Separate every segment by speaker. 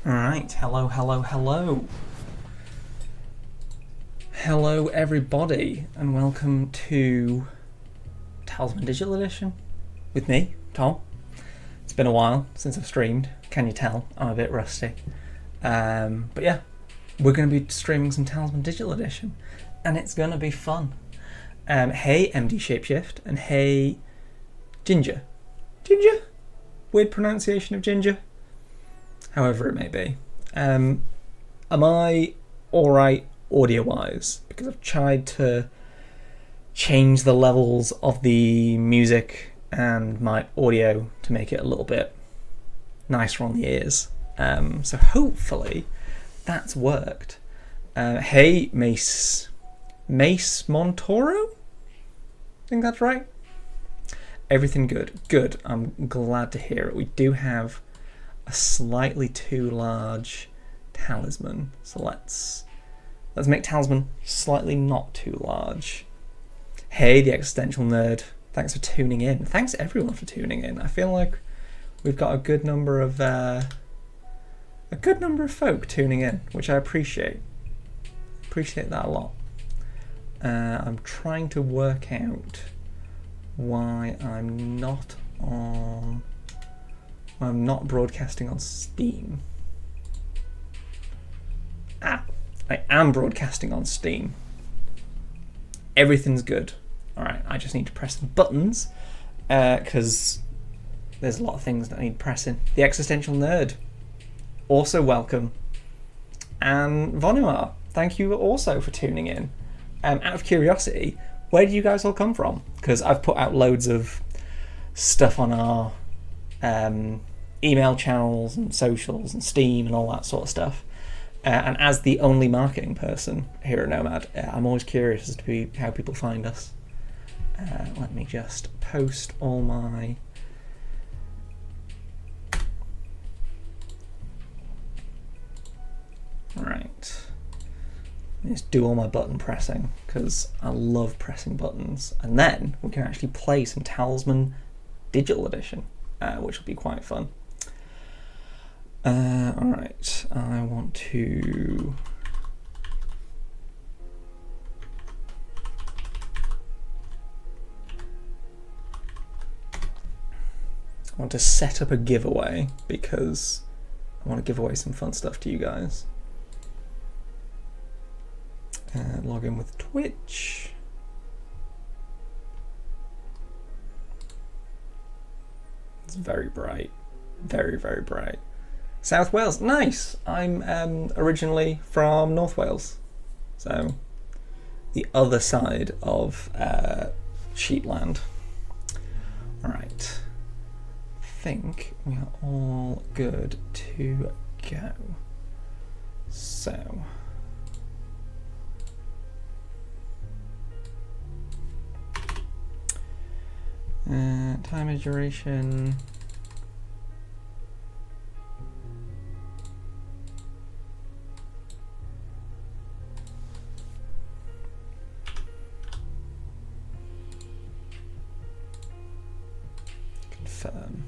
Speaker 1: Alright, hello. Hello everybody, and welcome to Talisman Digital Edition with me, Tom. It's been a while since I've streamed, can you tell? I'm a bit rusty. But yeah, we're going to be streaming some Talisman Digital Edition, and it's going to be fun. Hey MD Shapeshift, and hey Ginger. Ginger? Weird pronunciation of Ginger? However it may be. Am I alright audio-wise? Because I've tried to change the levels of the music and my audio to make it a little bit nicer on the ears. So hopefully that's worked. Hey Mace Montoro? I think that's right. Everything good. Good. I'm glad to hear it. We do have a slightly too large talisman, so let's make talisman slightly not too large. Hey, the existential nerd, thanks for tuning in. Thanks everyone for tuning in. I feel like we've got a good number of folk tuning in, which I appreciate. Appreciate that a lot. I'm trying to work out why I'm not broadcasting on Steam. I am broadcasting on Steam. Everything's good. Alright, I just need to press the buttons because there's a lot of things that I need pressing. The Existential Nerd, also welcome. And Vonuar, thank you also for tuning in. Out of curiosity, where do you guys all come from? Because I've put out loads of stuff on our email channels and socials and Steam and all that sort of stuff. And as the only marketing person here at Nomad, I'm always curious as to how people find us. Let me just post all my... Right. Just do all my button pressing because I love pressing buttons. And then we can actually play some Talisman Digital Edition, which will be quite fun. Alright, I want to... set up a giveaway because I want to give away some fun stuff to you guys. Log in with Twitch. It's very bright. Very, very bright. South Wales, nice. I'm originally from North Wales, so the other side of sheepland. All right, I think we are all good to go. So, time of duration. Confirm.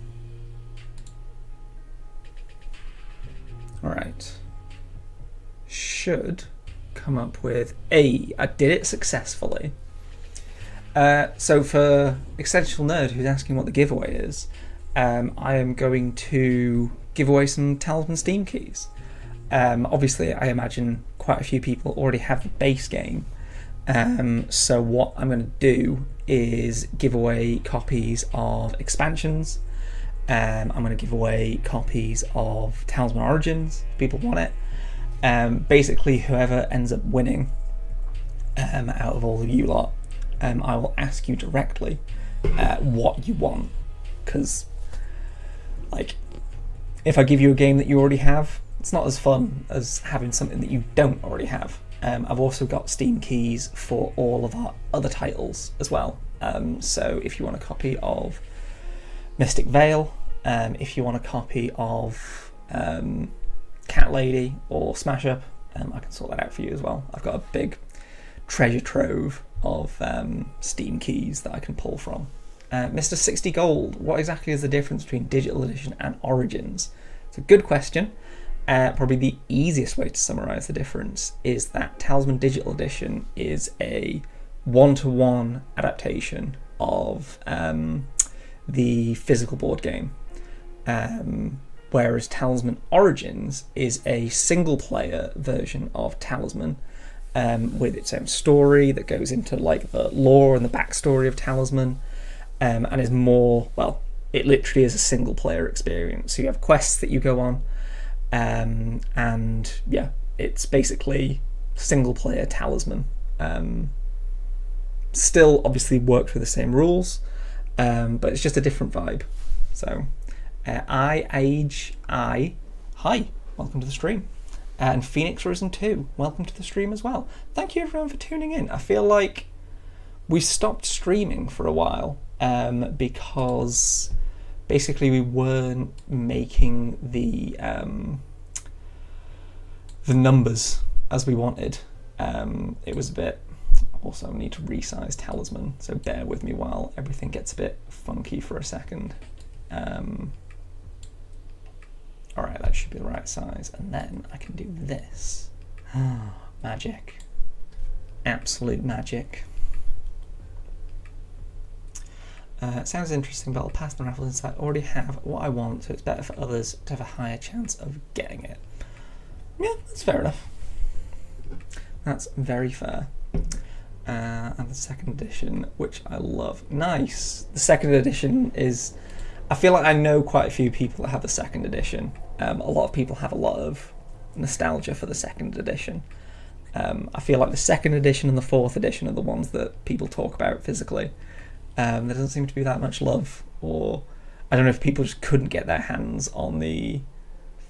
Speaker 1: All right. Should come up with I did it successfully. So for Existential Nerd, who's asking what the giveaway is, I am going to give away some Talisman Steam keys. Obviously, I imagine quite a few people already have the base game. So what I'm going to do is give away copies of expansions. I'm going to give away copies of Talisman Origins, if people want it. Basically, whoever ends up winning out of all of you lot, I will ask you directly what you want. Because, like, if I give you a game that you already have, it's not as fun as having something that you don't already have. I've also got Steam keys for all of our other titles as well. So if you want a copy of Mystic Vale, if you want a copy of Cat Lady or Smash Up, I can sort that out for you as well. I've got a big treasure trove of Steam keys that I can pull from. Mr. 60 Gold, what exactly is the difference between Digital Edition and Origins? It's a good question. Probably the easiest way to summarise the difference is that Talisman Digital Edition is a one-to-one adaptation of the physical board game, whereas Talisman Origins is a single-player version of Talisman with its own story that goes into like the lore and the backstory of Talisman, and is more, well, it literally is a single-player experience. So you have quests that you go on, and yeah, it's basically single-player Talisman. Still obviously worked with the same rules, but it's just a different vibe. So hi, welcome to the stream. And Phoenix Risen 2, welcome to the stream as well. Thank you everyone for tuning in. I feel like we stopped streaming for a while because basically we weren't making the numbers as we wanted. It was a bit. Also, I need to resize Talisman, so bear with me while everything gets a bit funky for a second. Alright, that should be the right size, and then I can do this. Magic. Absolute magic. Sounds interesting, but I'll pass the raffle since I already have what I want, so it's better for others to have a higher chance of getting it. Yeah, that's fair enough. That's very fair. And the second edition, which I love. Nice. The second edition is... I feel like I know quite a few people that have the second edition. A lot of people have a lot of nostalgia for the second edition. I feel like the second edition and the fourth edition are the ones that people talk about physically. There doesn't seem to be that much love, or I don't know if people just couldn't get their hands on the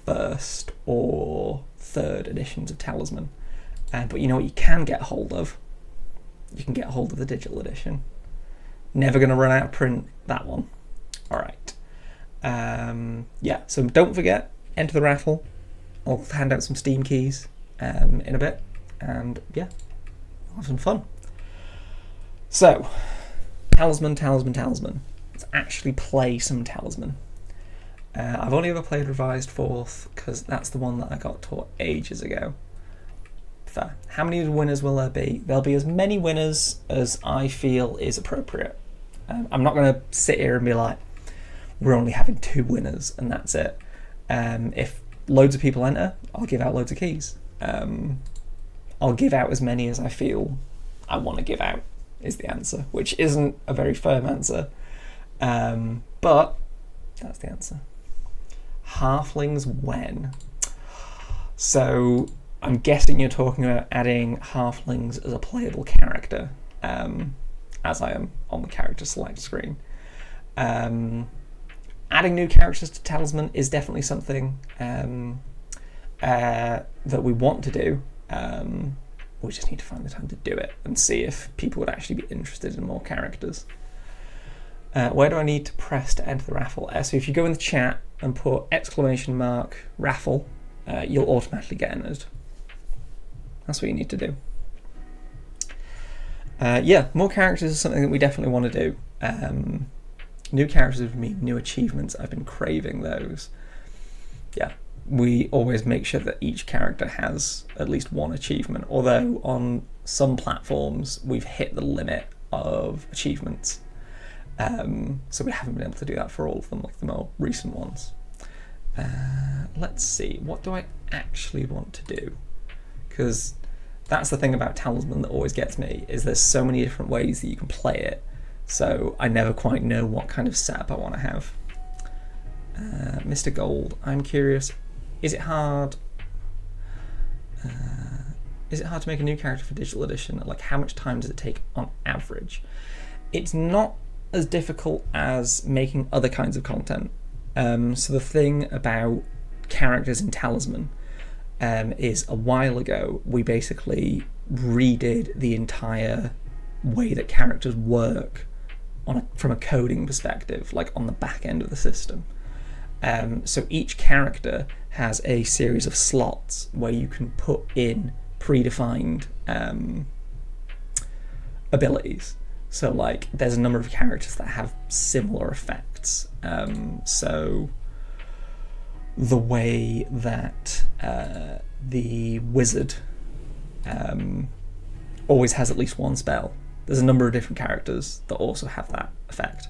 Speaker 1: first or third editions of Talisman. But you know what you can get hold of? You can get hold of the digital edition. Never going to run out of print, that one. All right. Yeah, so don't forget, enter the raffle. I'll hand out some Steam keys in a bit. And yeah, we'll have some fun. So, Talisman. Let's actually play some Talisman. I've only ever played Revised 4th, because that's the one that I got taught ages ago. Fair. How many winners will there be? There'll be as many winners as I feel is appropriate. I'm not going to sit here and be like, we're only having 2 winners and that's it. If loads of people enter, I'll give out loads of keys. I'll give out as many as I feel I want to give out, is the answer, which isn't a very firm answer. But that's the answer. Halflings when? So I'm guessing you're talking about adding halflings as a playable character, as I am on the character select screen. Adding new characters to Talisman is definitely something that we want to do. We just need to find the time to do it and see if people would actually be interested in more characters. Where do I need to press to enter the raffle? So if you go in the chat and put !raffle, you'll automatically get entered. That's what you need to do. Yeah, more characters is something that we definitely want to do. New characters would mean new achievements. I've been craving those. Yeah, we always make sure that each character has at least one achievement, although on some platforms we've hit the limit of achievements. So we haven't been able to do that for all of them, like the more recent ones. Let's see, what do I actually want to do? Because that's the thing about Talisman that always gets me, is there's so many different ways that you can play it, so I never quite know what kind of setup I want to have. Mr. Gold, I'm curious, is it hard to make a new character for digital edition? Like, how much time does it take on average? It's not as difficult as making other kinds of content. So the thing about characters in Talisman is a while ago we basically redid the entire way that characters work from a coding perspective, like on the back end of the system. So each character has a series of slots where you can put in predefined abilities. So like there's a number of characters that have similar effects. So the way that the wizard always has at least one spell. There's a number of different characters that also have that effect.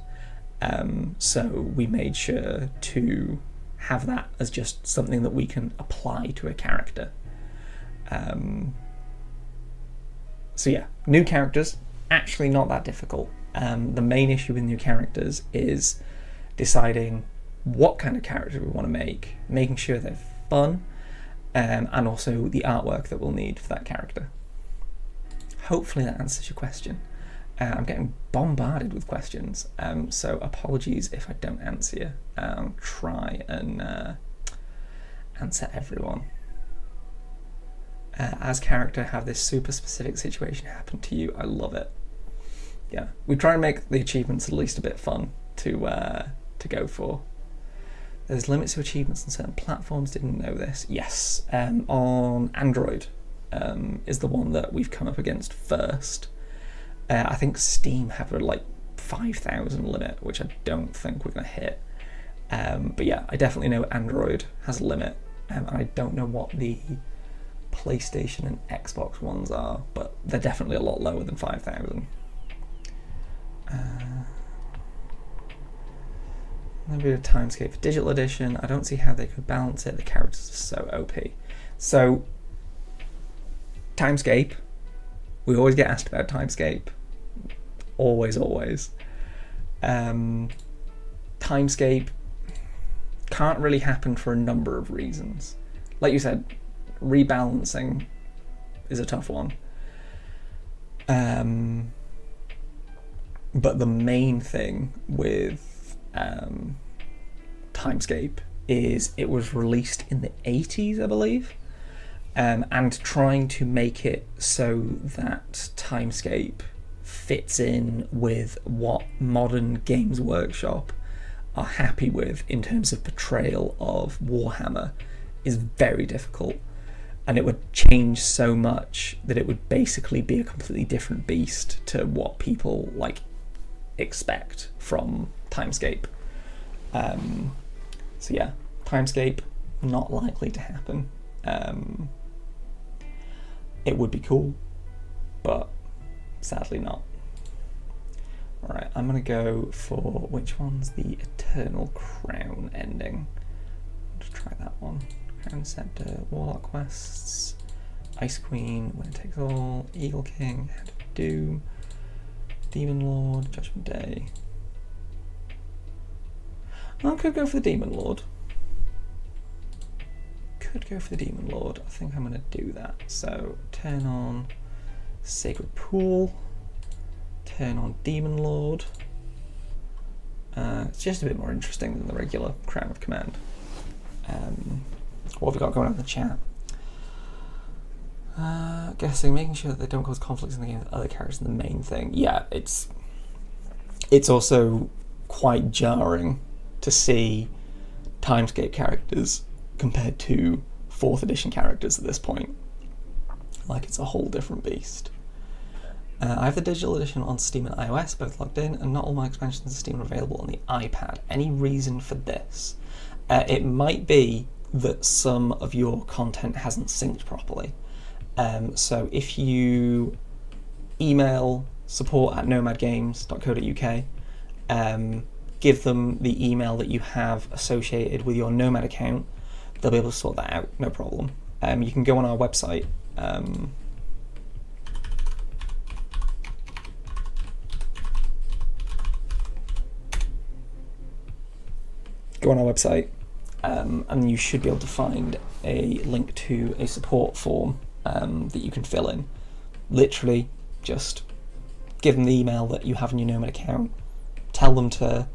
Speaker 1: So we made sure to have that as just something that we can apply to a character. So yeah, new characters, actually not that difficult. The main issue with new characters is deciding what kind of character we want to make, making sure they're fun, and also the artwork that we'll need for that character. Hopefully that answers your question. I'm getting bombarded with questions, so apologies if I don't answer you. I'll try and answer everyone. As character, have this super specific situation happen to you. I love it. Yeah, we try and make the achievements at least a bit fun to go for. There's limits to achievements on certain platforms. Didn't know this. Yes, on Android is the one that we've come up against first. I think Steam have a like 5,000 limit, which I don't think we're going to hit. But yeah, I definitely know Android has a limit. I don't know what the PlayStation and Xbox ones are, but they're definitely a lot lower than 5,000. Maybe a timescape for digital edition. I don't see how they could balance it. The characters are so OP. So, timescape. We always get asked about timescape. Always. Timescape can't really happen for a number of reasons. Like you said, rebalancing is a tough one. But the main thing with timescape is it was released in the 80s, I believe, and trying to make it so that timescape fits in with what modern Games Workshop are happy with in terms of portrayal of Warhammer is very difficult, and it would change so much that it would basically be a completely different beast to what people like expect from timescape. So yeah, timescape not likely to happen. It would be cool, but sadly not. Alright, I'm gonna go for which one's the Eternal Crown ending. Let's try that one. Crown Scepter, Warlock Quests, Ice Queen, Winner Takes All, Eagle King, Hand of Doom, Demon Lord, Judgment Day. I could go for the Demon Lord. I think I'm going to do that. So turn on Sacred Pool, turn on Demon Lord. It's just a bit more interesting than the regular Crown of Command. What have we got going on in the chat? Guessing, making sure that they don't cause conflicts in the game with other characters is the main thing. Yeah, it's also quite jarring to see timescape characters compared to 4th edition characters at this point. Like, it's a whole different beast. I have the digital edition on Steam and iOS, both logged in, and not all my expansions of Steam are available on the iPad. Any reason for this? It might be that some of your content hasn't synced properly. So if you email support@nomadgames.co.uk, give them the email that you have associated with your Nomad account, they'll be able to sort that out, no problem. You can go on our website. Go on our website, and you should be able to find a link to a support form that you can fill in. Literally, just give them the email that you have in your Nomad account, tell them to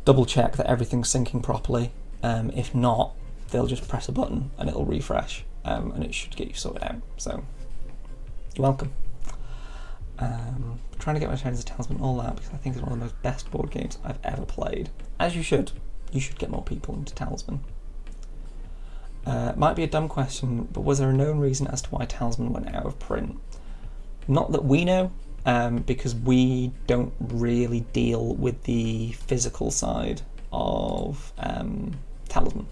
Speaker 1: double check that everything's syncing properly. If not, they'll just press a button and it'll refresh, and it should get you sorted out. So, you're welcome. Trying to get my turns as Talisman all out because I think it's one of the most best board games I've ever played. As you should. You should get more people into Talisman. Might be a dumb question, but was there a known reason as to why Talisman went out of print? Not that we know, because we don't really deal with the physical side of Talisman.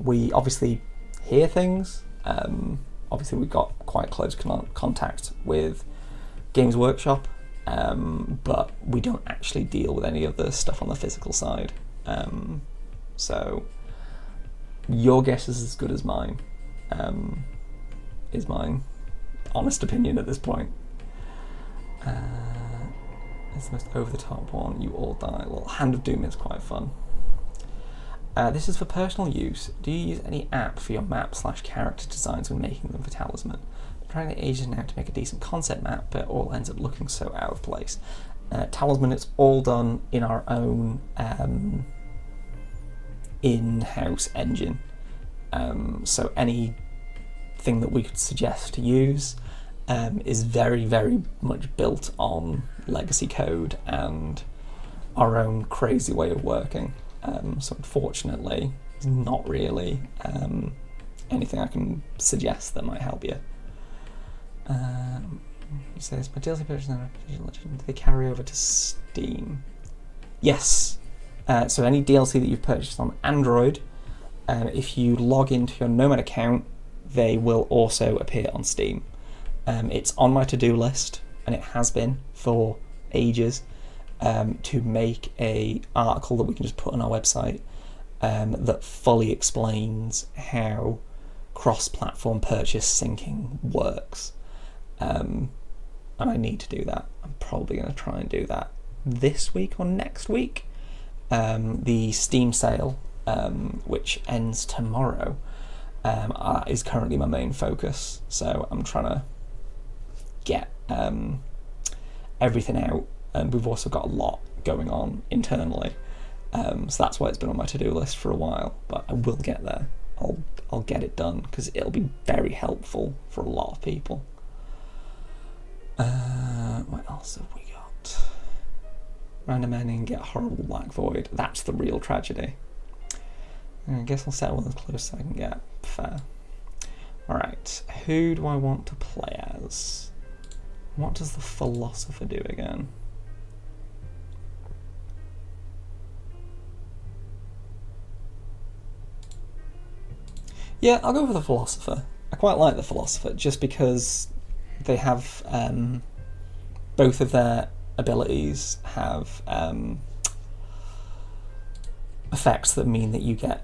Speaker 1: We obviously hear things. Obviously, we've got quite close contact with Games Workshop, but we don't actually deal with any of the stuff on the physical side. So your guess is as good as mine, is my honest opinion at this point. It's the most over-the-top one. You all die. Well, Hand of Doom is quite fun. This is for personal use. Do you use any app for your map/character designs when making them for Talisman? I'm trying to ages now to make a decent concept map, but it all ends up looking so out of place. Talisman, it's all done in our own in-house engine. So anything that we could suggest to use is very, very much built on legacy code and our own crazy way of working. So unfortunately, there's not really anything I can suggest that might help you. He says, my DLC purchase now, do they carry over to Steam? Yes. So any DLC that you've purchased on Android, if you log into your Nomad account, they will also appear on Steam. It's on my to-do list, and it has been for ages, to make a article that we can just put on our website that fully explains how cross-platform purchase syncing works. And I need to do that. I'm probably going to try and do that this week or next week. The Steam sale, which ends tomorrow, is currently my main focus. So I'm trying to get everything out, and we've also got a lot going on internally. So that's why it's been on my to-do list for a while, but I will get there. I'll get it done because it'll be very helpful for a lot of people. What else have we got? Random ending, get a horrible black void. That's the real tragedy. I guess I'll settle as close as I can get. Fair. Alright, who do I want to play as? What does the philosopher do again? Yeah, I'll go for the philosopher. I quite like the philosopher just because they have both of their abilities have effects that mean that you get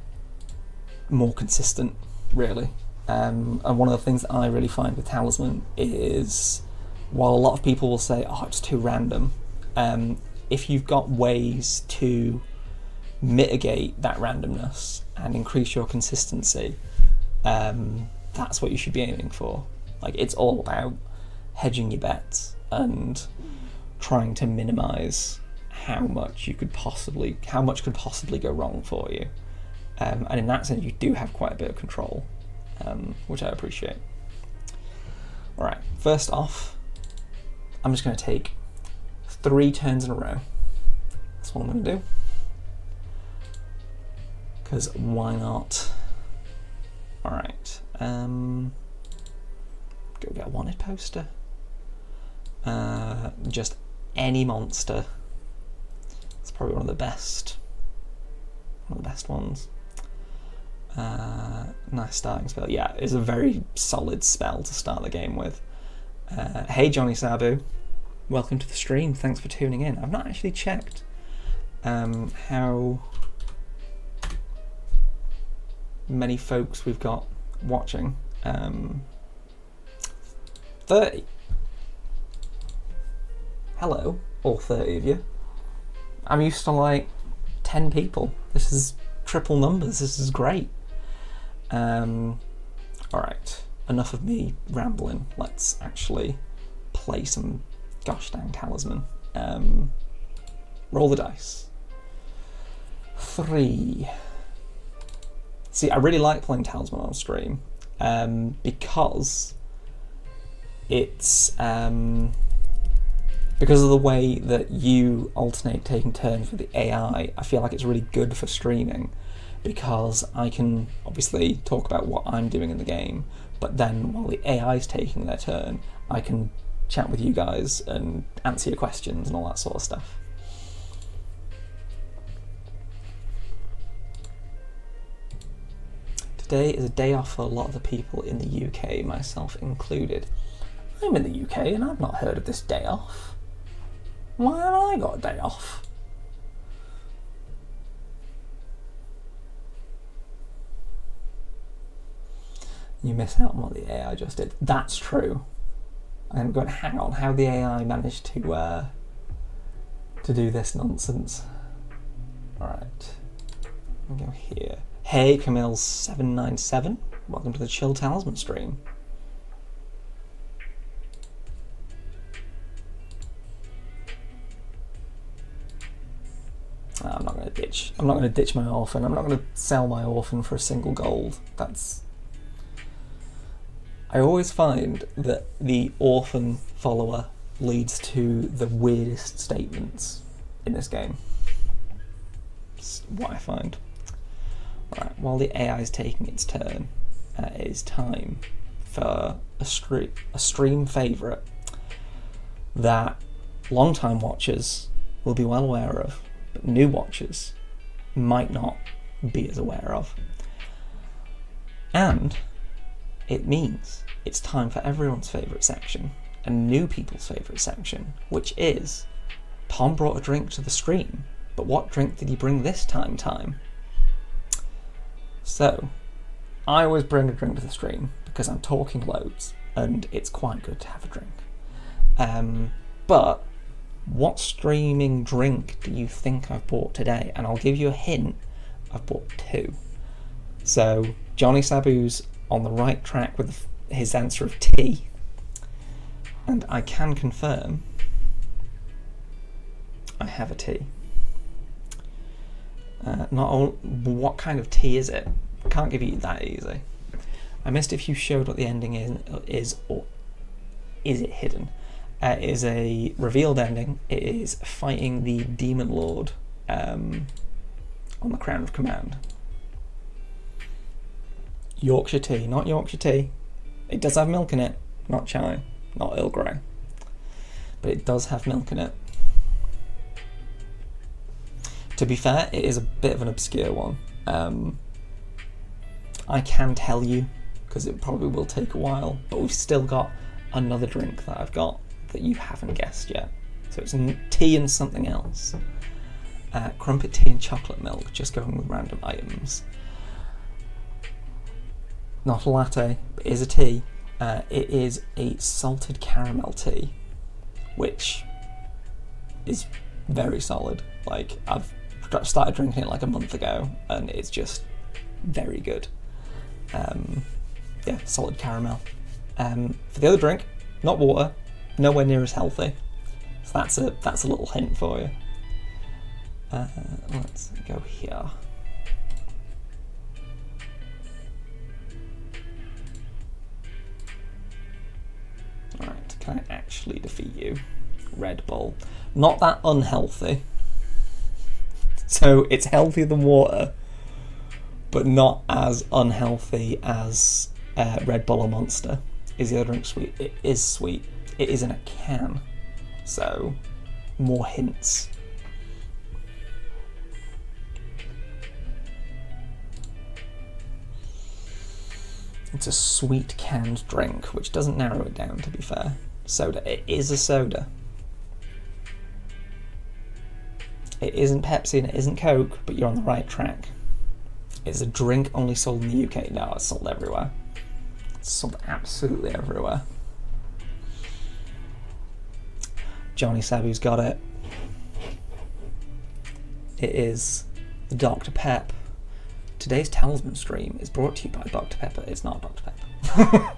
Speaker 1: more consistent, really. And one of the things that I really find with Talisman is, while a lot of people will say, oh, it's too random, if you've got ways to mitigate that randomness and increase your consistency, that's what you should be aiming for. Like, it's all about hedging your bets and trying to minimize how much could possibly go wrong for you. And in that sense, you do have quite a bit of control, which I appreciate. All right, first off, I'm just going to take 3 turns in a row. That's what I'm going to do. Because why not? All right. Go get a wanted poster. Just any monster. It's probably one of the best ones. Nice starting spell. Yeah, it's a very solid spell to start the game with. Hey Johnny Sabu, welcome to the stream. Thanks for tuning in. I've not actually checked how many folks we've got watching. 30. Hello, all 30 of you. I'm used to like 10 people. This is triple numbers. This is great. Alright, enough of me rambling. Let's actually play some gosh dang Talisman. Roll the dice. 3. See, I really like playing Talisman on stream because it's because of the way that you alternate taking turns with the AI. I feel like it's really good for streaming because I can obviously talk about what I'm doing in the game, but then while the AI is taking their turn, I can chat with you guys and answer your questions and all that sort of stuff. Today is a day off for a lot of the people in the UK, myself included. I'm in the UK and I've not heard of this day off. Why have I got a day off? You miss out on what the AI just did. That's true. I'm going to hang on. How the AI managed to do this nonsense. All right. Let me go here. Hey, Camille797. Welcome to the Chill Talisman stream. I'm not going to ditch. I'm not going to ditch my orphan. I'm not going to sell my orphan for a single gold. That's. I always find that the orphan follower leads to the weirdest statements in this game. It's what I find. Right, while the AI is taking its turn, it is time for a stream favourite that long-time watchers will be well aware of, but new watchers might not be as aware of. And it means it's time for everyone's favourite section, and new people's favourite section, which is Tom brought a drink to the stream, but what drink did he bring this time? So, I always bring a drink to the stream because I'm talking loads and it's quite good to have a drink. But what streaming drink do you think I've bought today? And I'll give you a hint, I've bought two. So, Johnny Sabu's on the right track with his answer of tea, and I can confirm I have a tea. What kind of tea is it? Can't give you that easy. I missed if you showed what the ending is or is it hidden? It is a revealed ending. It is fighting the Demon Lord on the Crown of Command. Yorkshire tea, not Yorkshire tea. It does have milk in it, not chai, not Earl Grey. But it does have milk in it. To be fair, it is a bit of an obscure one. I can tell you, because it probably will take a while, but we've still got another drink that I've got that you haven't guessed yet. So it's tea and something else. Crumpet tea and chocolate milk, just going with random items. Not a latte, but it is a tea. It is a salted caramel tea, which is very solid. Like, I've started drinking it like a month ago, and it's just very good. Yeah, solid caramel. For the other drink, not water, nowhere near as healthy. So that's a little hint for you. Let's go here. Alright, can I actually defeat you? Red Bull. Not that unhealthy. So it's healthier than water, but not as unhealthy as Red Bull or Monster. Is the other drink sweet? It is sweet. It is in a can. So, more hints. It's a sweet canned drink, which doesn't narrow it down, to be fair. Soda. It is a soda. It isn't Pepsi and it isn't Coke, but you're on the right track. It's a drink only sold in the UK. No, it's sold everywhere. It's sold absolutely everywhere. Johnny Sabu's got it. It is the Dr. Pep. Today's Talisman stream is brought to you by Dr. Pepper. It's not Dr. Pepper.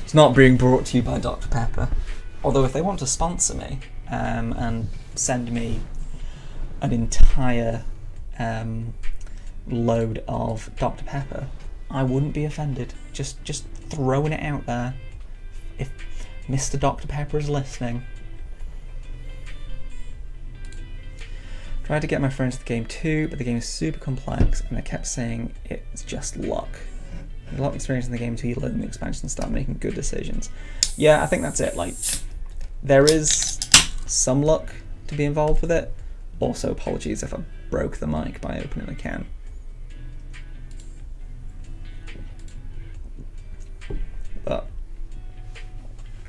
Speaker 1: It's not being brought to you by Dr. Pepper. Although if they want to sponsor me and send me an entire load of Dr. Pepper, I wouldn't be offended. Just throwing it out there. If Mr. Dr. Pepper is listening. Tried to get my friends to the game too, but the game is super complex and they kept saying it's just luck. A lot of experience in the game until you learn the expansion and start making good decisions. Yeah, I think that's it. Like, there is some luck to be involved with it. Also, apologies if I broke the mic by opening the can. But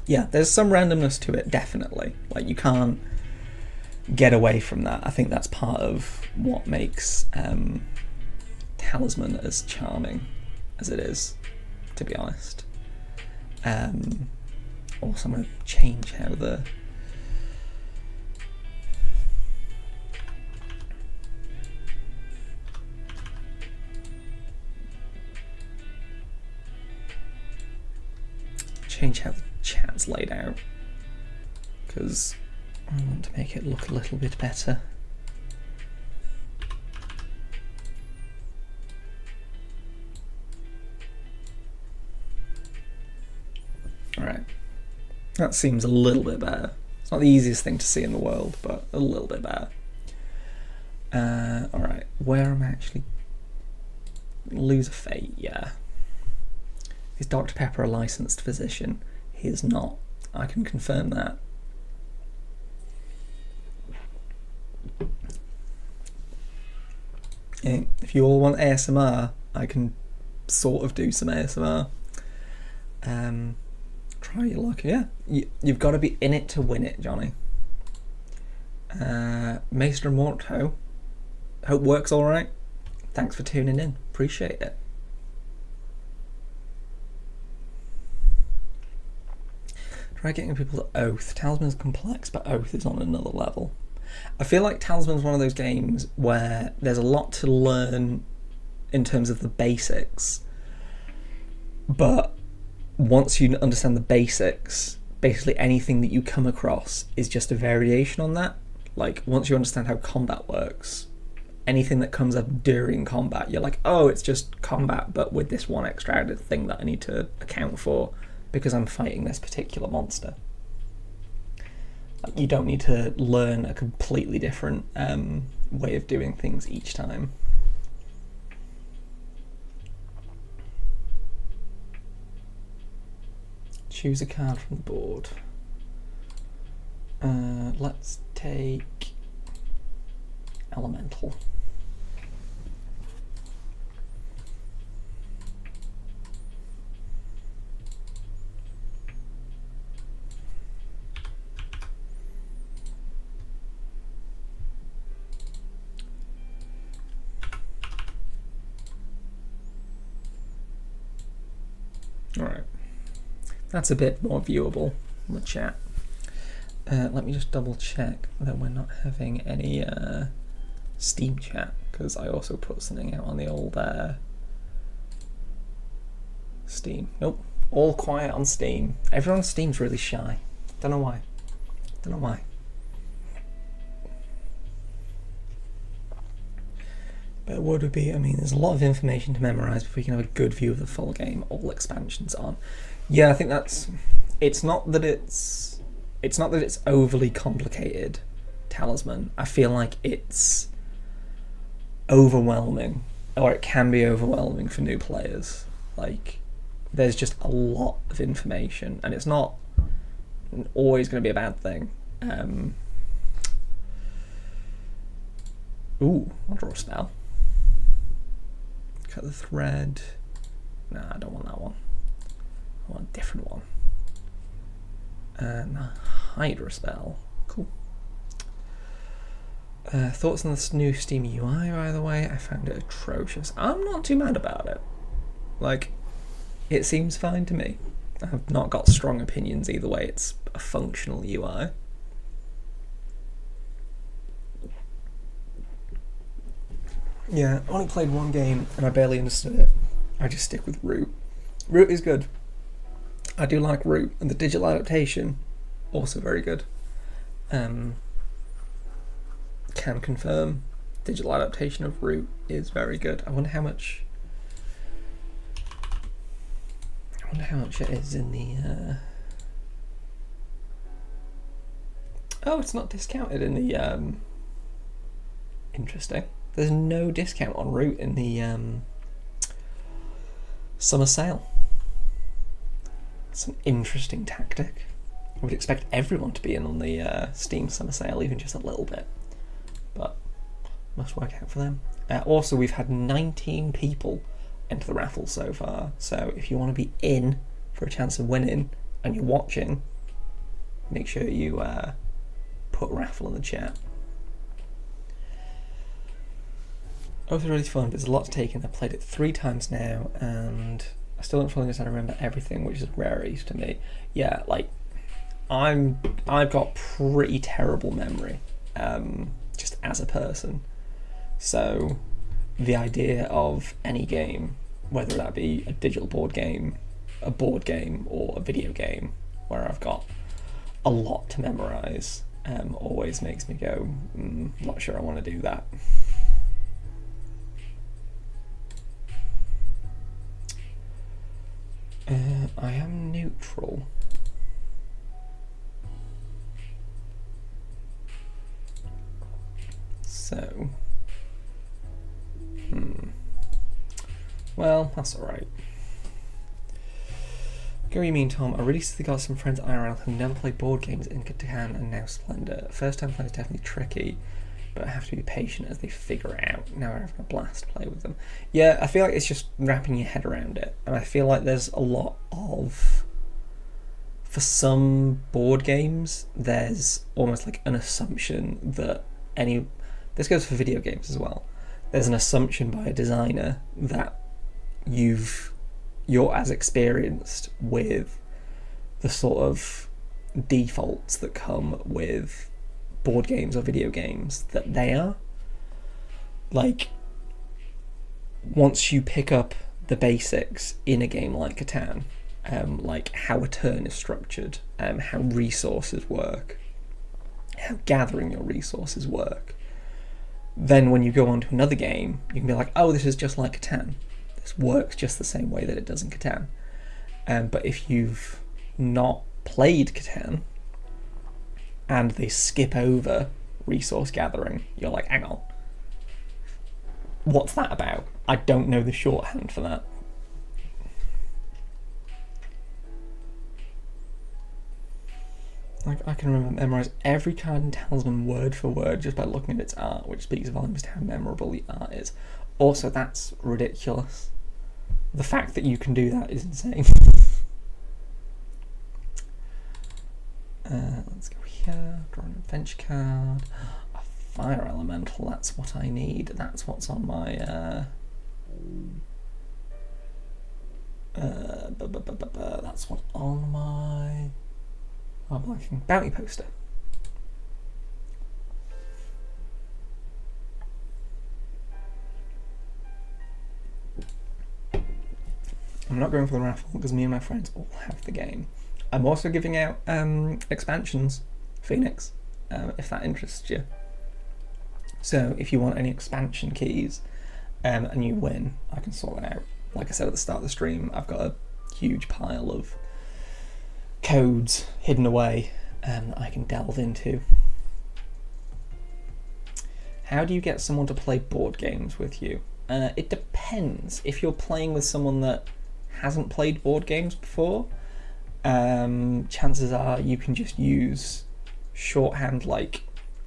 Speaker 1: yeah, there's some randomness to it, definitely. Like, you can't get away from that. I think that's part of what makes Talisman as charming as it is, to be honest. Also, I'm going to change how the chat's laid out, because I want to make it look a little bit better. Alright, that seems a little bit better. It's not the easiest thing to see in the world, but a little bit better. Alright, where am I actually... Lose a fate, yeah. Is Dr. Pepper a licensed physician? He is not. I can confirm that. If you all want ASMR, I can sort of do some ASMR. Try your luck. Yeah, you've got to be in it to win it, Johnny. Maestro Morto, hope works all right. Thanks for tuning in. Appreciate it. Try getting people to Oath. Talisman's complex, but Oath is on another level. I feel like Talisman's one of those games where there's a lot to learn in terms of the basics, but once you understand the basics, basically anything that you come across is just a variation on that. Like, once you understand how combat works, anything that comes up during combat, you're like, oh, it's just combat, but with this one extra added thing that I need to account for because I'm fighting this particular monster. Like, you don't need to learn a completely different way of doing things each time. Choose a card from the board. Let's take Elemental. Alright, that's a bit more viewable in the chat. Let me just double check that we're not having any Steam chat, because I also put something out on the old Steam. Nope, all quiet on Steam. Everyone on Steam's really shy. Don't know why. Don't know why. But what would be, I mean, there's a lot of information to memorize before you can have a good view of the full game, all expansions on. Yeah, I think that's, it's not that it's overly complicated, Talisman. I feel like it's overwhelming, or it can be overwhelming for new players. Like, there's just a lot of information, and it's not always going to be a bad thing. Ooh, I'll draw a spell. Cut the thread. Nah, I don't want that one. I want a different one. Hydra spell. Cool. Thoughts on this new Steam UI, by the way? I found it atrocious. I'm not too mad about it. Like, it seems fine to me. I've not got strong opinions either way. It's a functional UI. Yeah, I only played one game and I barely understood it. I just stick with Root. Root is good. I do like Root, and the digital adaptation, also very good. Can confirm, digital adaptation of Root is very good. I wonder how much it is in the oh, it's not discounted in the interesting. There's no discount on Root in the summer sale. It's an interesting tactic. I would expect everyone to be in on the Steam summer sale, even just a little bit, but must work out for them. Also, we've had 19 people enter the raffle so far, so if you want to be in for a chance of winning and you're watching, make sure you put raffle in the chat. Oh, it's really fun, but there's a lot to take in. I've played it 3 times now, and I still don't fully understand. I remember everything, which is a rarity to me. Yeah, like I've got pretty terrible memory, just as a person. So the idea of any game, whether that be a digital board game, a board game, or a video game, where I've got a lot to memorize, always makes me go, not sure I want to do that. I am neutral. So, well, that's alright. Go you mean, Tom. I recently got some friends IRL who never played board games in Catan and now Splendor. First time playing is definitely tricky, but I have to be patient as they figure it out. Now I'm having a blast to play with them. Yeah, I feel like it's just wrapping your head around it. And I feel like there's a lot of... For some board games, there's almost like an assumption that any... This goes for video games as well. There's an assumption by a designer that you're as experienced with the sort of defaults that come with board games or video games that they are. Like, once you pick up the basics in a game like Catan, like how a turn is structured, how resources work, how gathering your resources work, then when you go on to another game, you can be like, oh, this is just like Catan. This works just the same way that it does in Catan. But if you've not played Catan and they skip over resource gathering, you're like, hang on, what's that about? I don't know the shorthand for that. Like, I can memorize every card in Talisman word for word just by looking at its art, which speaks volumes to how memorable the art is. Also, that's ridiculous. The fact that you can do that is insane. Let's go here, draw an adventure card. A fire elemental, that's what I need. That's what's on my... that's what's on my... Oh, blanking. Bounty poster. I'm not going for the raffle because me and my friends all have the game. I'm also giving out expansions, Phoenix, if that interests you. So if you want any expansion keys and you win, I can sort that out. Like I said at the start of the stream, I've got a huge pile of codes hidden away that I can delve into. How do you get someone to play board games with you? It depends. If you're playing with someone that hasn't played board games before, chances are you can just use shorthand like,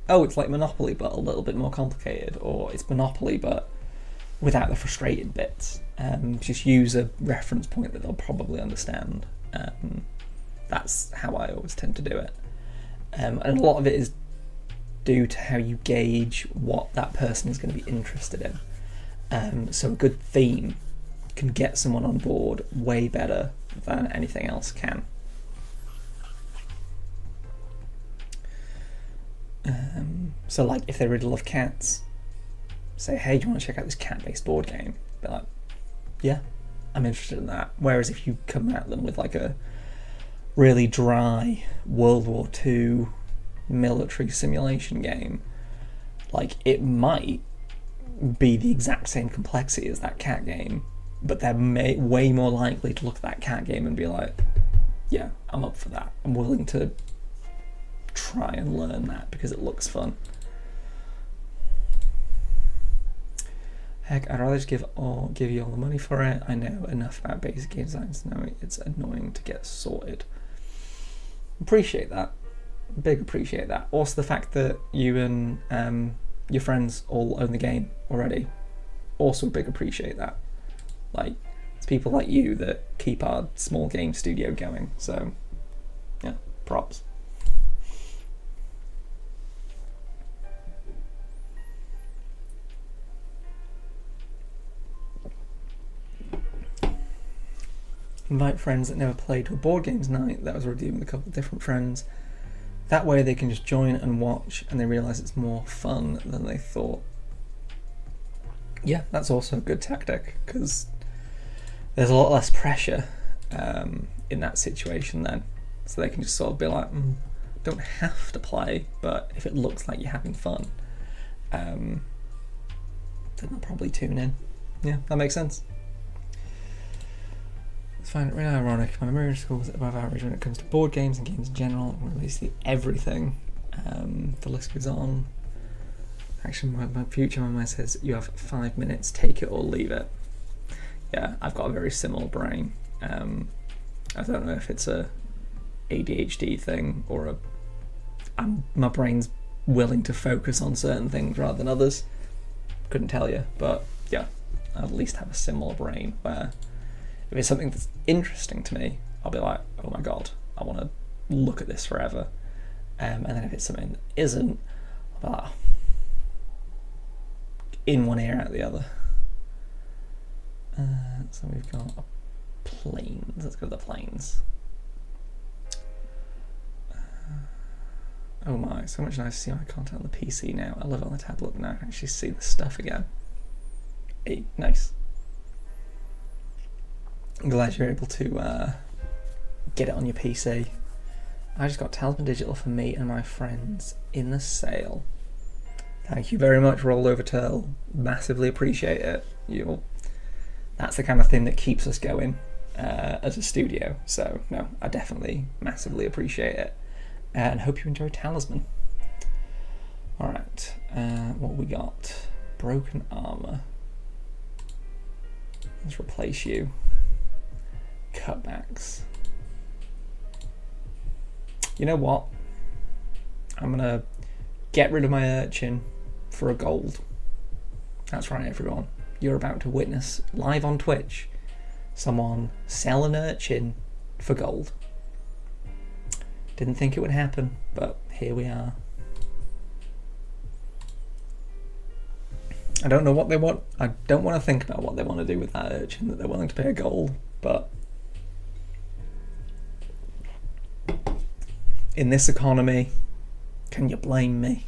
Speaker 1: oh, it's like Monopoly but a little bit more complicated, or it's Monopoly but without the frustrated bits. Just use a reference point that they'll probably understand. That's how I always tend to do it. And a lot of it is due to how you gauge what that person is going to be interested in. So a good theme can get someone on board way better than anything else can. So like if they really love cats, say, hey, do you want to check out this cat-based board game? Be like, yeah, I'm interested in that. Whereas if you come at them with like a really dry World War II military simulation game, like it might be the exact same complexity as that cat game, but they're way more likely to look at that cat game and be like, yeah, I'm up for that. I'm willing to try and learn that because it looks fun. Heck, I'd rather just give you all the money for it. I know enough about basic game design to know it's annoying to get sorted. Appreciate that. Big appreciate that. Also the fact that you and your friends all own the game already. Also big appreciate that. Like, It's people like you that keep our small game studio going. So, yeah, props. Invite friends that never played to a board games night. That was reviewed with a couple of different friends. That way they can just join and watch, and they realise it's more fun than they thought. Yeah, that's also a good tactic, because there's a lot less pressure in that situation then. So they can just sort of be like, don't have to play, but if it looks like you're having fun, then they'll probably tune in. Yeah, that makes sense. I find it really ironic. My memory score is above average when it comes to board games and games in general. I'm basically everything. The list goes on. Actually, my future memory says you have 5 minutes, take it or leave it. Yeah, I've got a very similar brain. I don't know if it's a ADHD thing or my brain's willing to focus on certain things rather than others. Couldn't tell you, but yeah, I at least have a similar brain where if it's something that's interesting to me, I'll be like, oh my god, I want to look at this forever. And then if it's something that isn't, I'll be like, in one ear, out the other. So we've got planes. Let's go to the planes. Oh my, so much nice to see my content on the PC now. I love it on the tablet now. I can actually see the stuff again. Hey, nice. I'm glad you're able to get it on your PC. I just got Talisman Digital for me and my friends in the sale. Thank you very much, Rollover Turtle. Massively appreciate it. That's the kind of thing that keeps us going as a studio. So, no, I definitely massively appreciate it. And hope you enjoy Talisman. Alright, what we got? Broken armor. Let's replace you. Cutbacks. You know what? I'm gonna get rid of my urchin for a gold. That's right, everyone. You're about to witness live on Twitch someone sell an urchin for gold. Didn't think it would happen, but here we are. I don't know what they want. I don't want to think about what they want to do with that urchin that they're willing to pay a gold, but in this economy, can you blame me?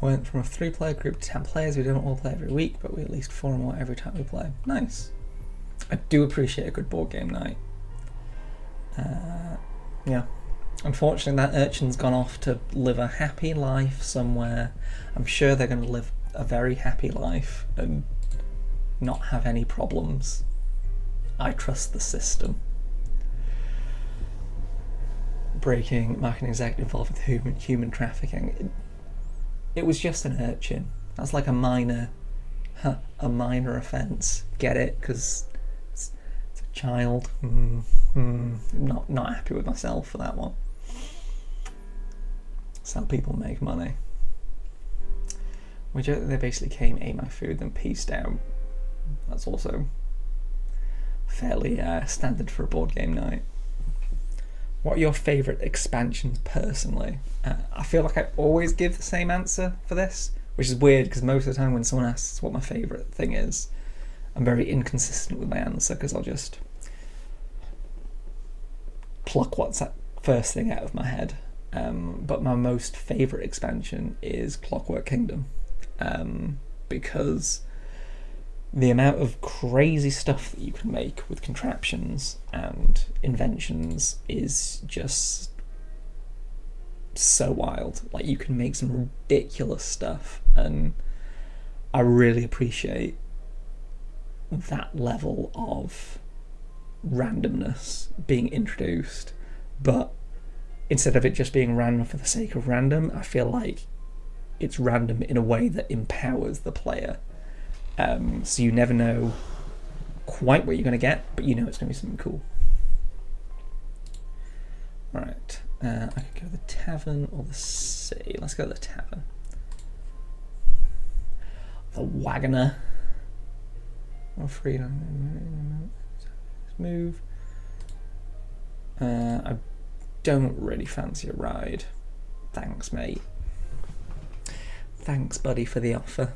Speaker 1: I went from a 3-player group to 10 players. We don't all play every week, but we at least 4 or more every time we play. Nice. I do appreciate a good board game night. Yeah. Unfortunately, that urchin's gone off to live a happy life somewhere. I'm sure they're going to live a very happy life and not have any problems. I trust the system. Breaking marketing executive involved with human trafficking. It was just an urchin. That's like a minor offence. Get it? Because it's a child. Not happy with myself for that one. That's how people make money. We joke that they basically came, ate my food, then pieced out. That's also fairly standard for a board game night. What are your favourite expansions personally? I feel like I always give the same answer for this, which is weird because most of the time when someone asks what my favourite thing is, I'm very inconsistent with my answer because I'll just pluck what's that first thing out of my head. But my most favourite expansion is Clockwork Kingdom, because the amount of crazy stuff that you can make with contraptions and inventions is just so wild. Like, you can make some ridiculous stuff, and I really appreciate that level of randomness being introduced. But instead of it just being random for the sake of random, I feel like it's random in a way that empowers the player. So you never know quite what you're going to get, but you know it's going to be something cool. Right, I could go to the tavern or the sea. Let's go to the tavern. wagoner. Oh, free. Move. I don't really fancy a ride. Thanks, mate. Thanks, buddy, for the offer.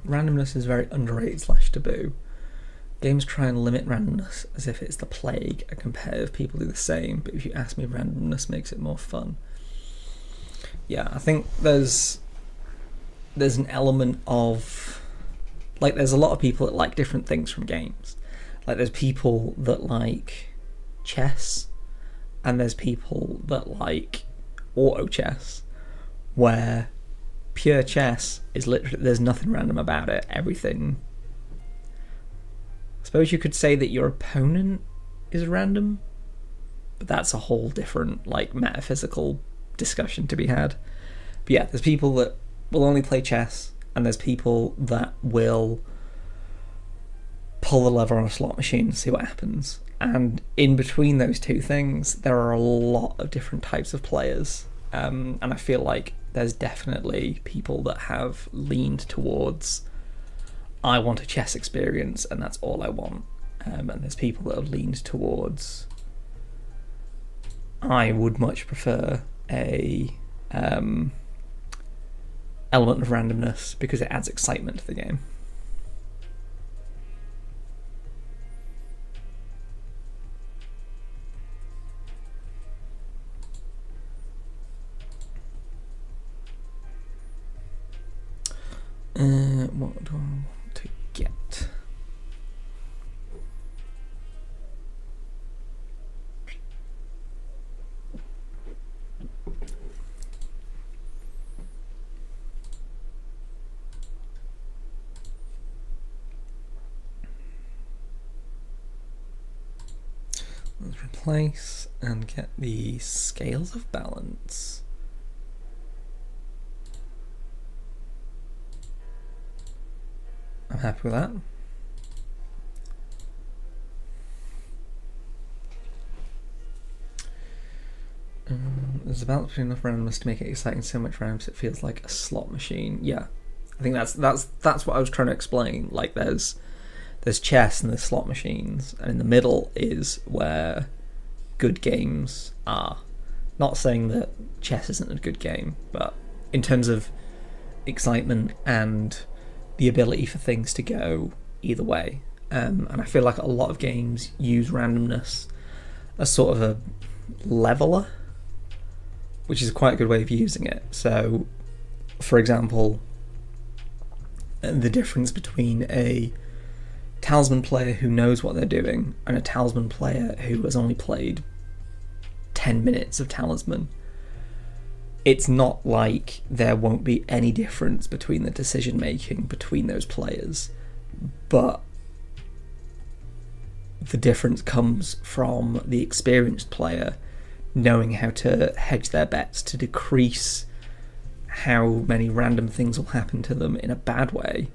Speaker 1: Randomness is very underrated / taboo. Games try and limit randomness as if it's the plague and competitive people do the same, but if you ask me, randomness makes it more fun. Yeah, I think there's an element of, like, there's a lot of people that like different things from games. Like, there's people that like chess, and there's people that like auto chess, where pure chess is literally, there's nothing random about it. Everything. I suppose you could say that your opponent is random, but that's a whole different, like, metaphysical discussion to be had. But yeah, there's people that will only play chess, and there's people that will pull the lever on a slot machine and see what happens. And in between those two things, there are a lot of different types of players. And I feel like there's definitely people that have leaned towards, I want a chess experience and that's all I want. And there's people that have leaned towards, I would much prefer a element of randomness because it adds excitement to the game. What do I want to get? Let's replace and get the scales of balance. I'm happy with that. There's a balance between enough randomness to make it exciting, so much randomness it feels like a slot machine. Yeah, I think that's what I was trying to explain. Like, there's chess and there's slot machines, and in the middle is where good games are. Not saying that chess isn't a good game, but in terms of excitement and the ability for things to go either way. And I feel like a lot of games use randomness as sort of a leveler, which is quite a good way of using it. So, for example, the difference between a Talisman player who knows what they're doing and a Talisman player who has only played 10 minutes of Talisman, it's not like there won't be any difference between the decision making between those players, but the difference comes from the experienced player knowing how to hedge their bets to decrease how many random things will happen to them in a bad way,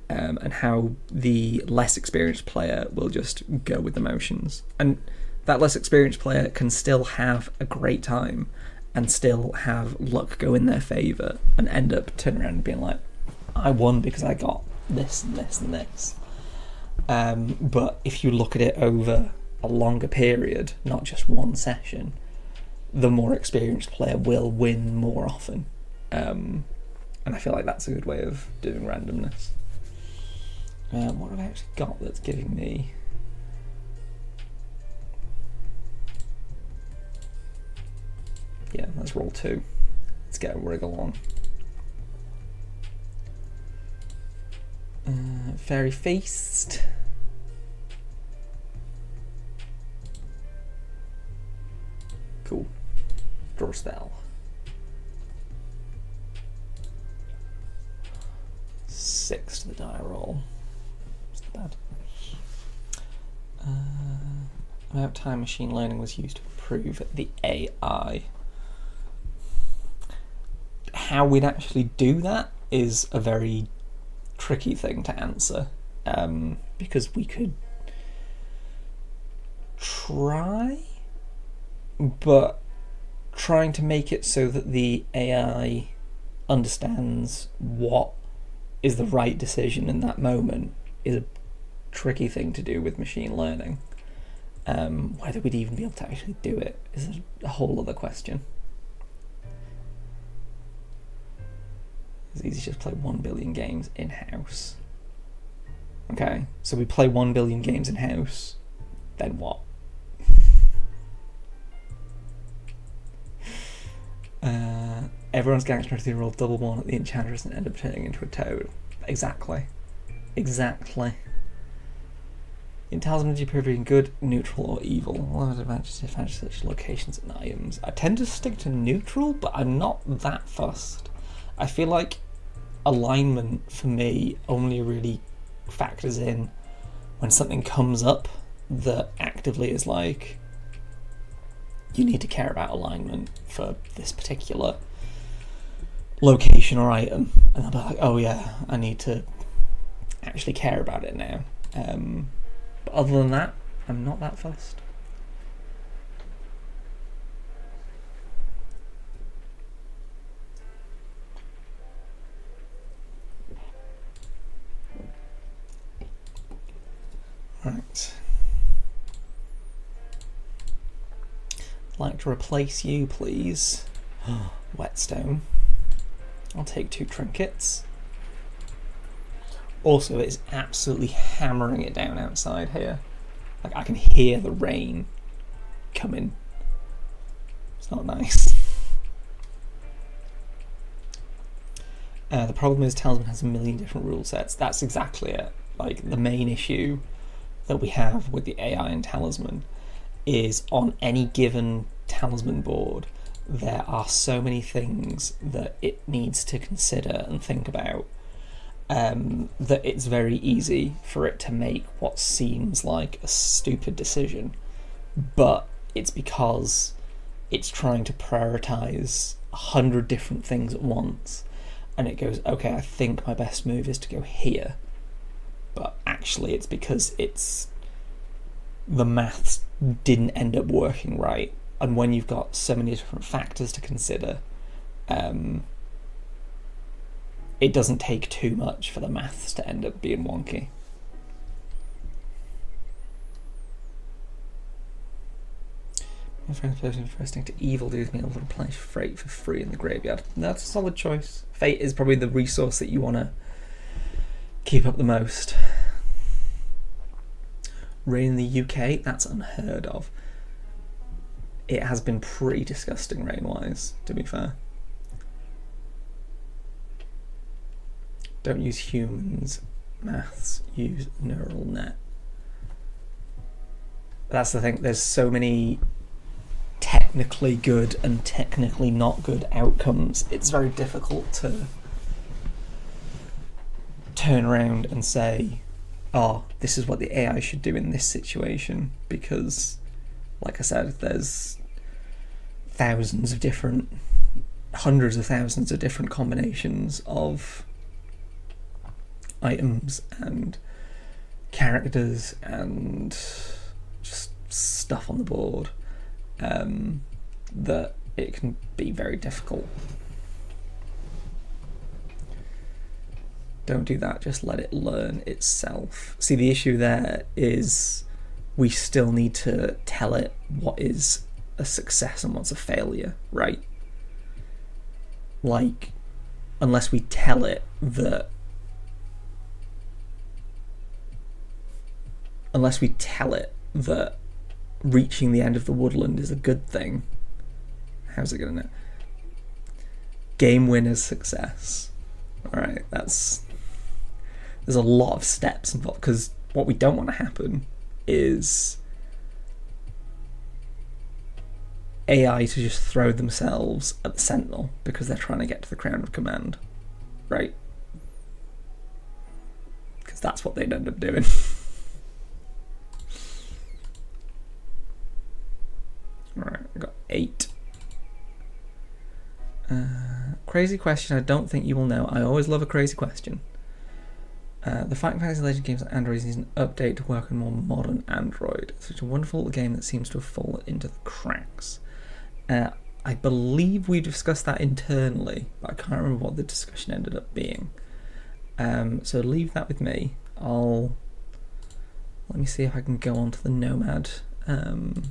Speaker 1: and how the less experienced player will just go with the motions. And that less experienced player can still have a great time and still have luck go in their favour and end up turning around and being like, I won because I got this and this and this. But if you look at it over a longer period, not just one session, the more experienced player will win more often. And I feel like that's a good way of doing randomness. What have I actually got that's giving me... Yeah, let's roll 2. Let's get a wriggle on. Fairy Feast. Cool. Draw a spell. 6 to the die roll. It's not bad. About time machine learning was used to improve the AI. How we'd actually do that is a very tricky thing to answer, because we could try, but trying to make it so that the AI understands what is the right decision in that moment is a tricky thing to do with machine learning. Whether we'd even be able to actually do it is a whole other question. It's easy to just play 1 billion games in-house. Okay, so we play 1 billion games in-house, then what? Everyone's gangster to roll double 1 at the Enchantress and end up turning into a toad. Exactly. Exactly. In Talisman, do you prefer being good, neutral, or evil? What are the advantages of such locations and items? I tend to stick to neutral, but I'm not that fussed. I feel like alignment for me only really factors in when something comes up that actively is like, you need to care about alignment for this particular location or item, and I'll be like, oh yeah, I need to actually care about it now. But other than that, I'm not that fussed. Right. Like to replace you, please. Whetstone. I'll take 2 trinkets. Also, it's absolutely hammering it down outside here. Like, I can hear the rain coming. It's not nice. The problem is Talisman has a million different rule sets. That's exactly it. Like, the main issue that we have with the AI in Talisman is on any given Talisman board, there are so many things that it needs to consider and think about, that it's very easy for it to make what seems like a stupid decision, but it's because it's trying to prioritize 100 different things at once, and it goes, okay, I think my best move is to go here, but actually it's because the maths didn't end up working right. And when you've got so many different factors to consider, it doesn't take too much for the maths to end up being wonky. My friend's person first to evil gives me a little replenish fate for free in the graveyard. That's a solid choice. Fate is probably the resource that you want to keep up the most. Rain in the UK, that's unheard of. It has been pretty disgusting rain-wise, to be fair. Don't use humans maths, use neural net. That's the thing, there's so many technically good and technically not good outcomes. It's very difficult to turn around and say, oh, this is what the AI should do in this situation, because, like I said, there's thousands of different, hundreds of thousands of different combinations of items and characters and just stuff on the board, that it can be very difficult. Don't do that, just let it learn itself. See, the issue there is we still need to tell it what is a success and what's a failure, right? Like, unless we tell it that reaching the end of the woodland is a good thing, how's it gonna know? game winner's success. All right, there's a lot of steps involved, because what we don't want to happen is AI to just throw themselves at the Sentinel because they're trying to get to the Crown of Command, right? Because that's what they'd end up doing. Alright, I got 8. Crazy question I don't think you will know. I always love a crazy question. The Fighting Fantasy Legend games on Android needs an update to work on more modern Android. It's such a wonderful little game that seems to have fallen into the cracks. I believe we discussed that internally, but I can't remember what the discussion ended up being. So leave that with me. Let me see if I can go onto the Nomad. Let's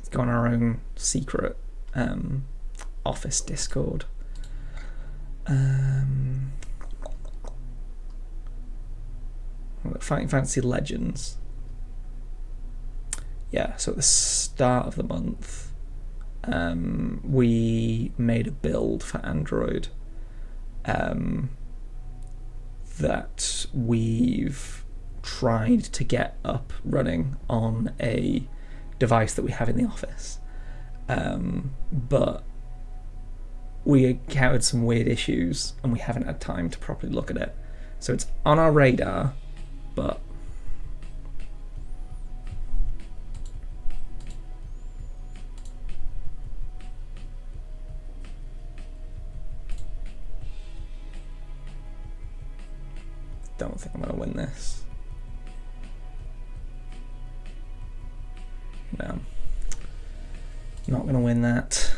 Speaker 1: go on our own secret office Discord. Fighting Fantasy Legends. Yeah, so at the start of the month, we made a build for Android that we've tried to get up running on a device that we have in the office. But we encountered some weird issues and we haven't had time to properly look at it. So it's on our radar, but don't think I'm going to win this. No. Not going to win that.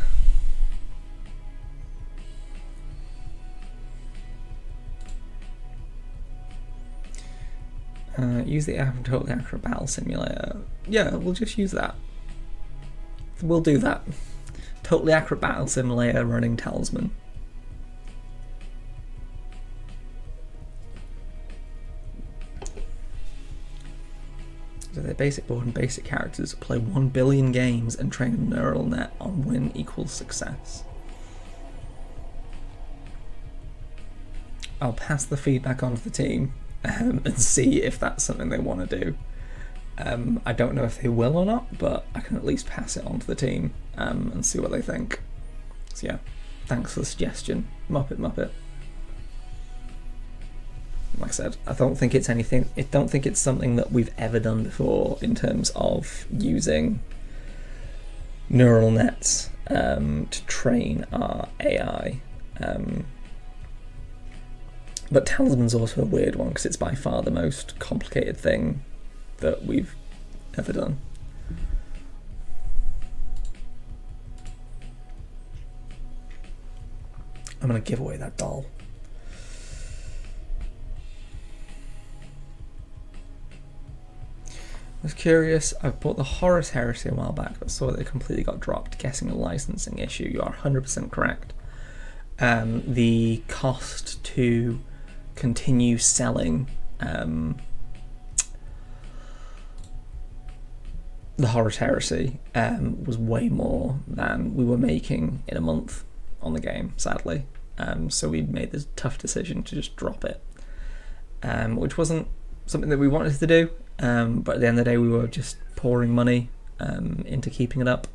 Speaker 1: Use the app and Totally Accurate Battle Simulator. Yeah, we'll just use that. We'll do that. Totally Accurate Battle Simulator running Talisman. So they're basic board and basic characters. Play 1 billion games and train a neural net on win equals success. I'll pass the feedback on to the team and see if that's something they want to do. I don't know if they will or not, but I can at least pass it on to the team and see what they think. So yeah, thanks for the suggestion, Muppet. Like I said, I don't think it's anything. I don't think it's something that we've ever done before in terms of using neural nets to train our AI. But Talisman's also a weird one because it's by far the most complicated thing that we've ever done. I'm going to give away that doll. I was curious, I bought the Horus Heresy a while back, but saw that it completely got dropped, guessing a licensing issue. You are 100% correct. The cost to continue selling the Horus Heresy was way more than we were making in a month on the game, sadly. So we made the tough decision to just drop it, which wasn't something that we wanted to do, but at the end of the day we were just pouring money into keeping it up,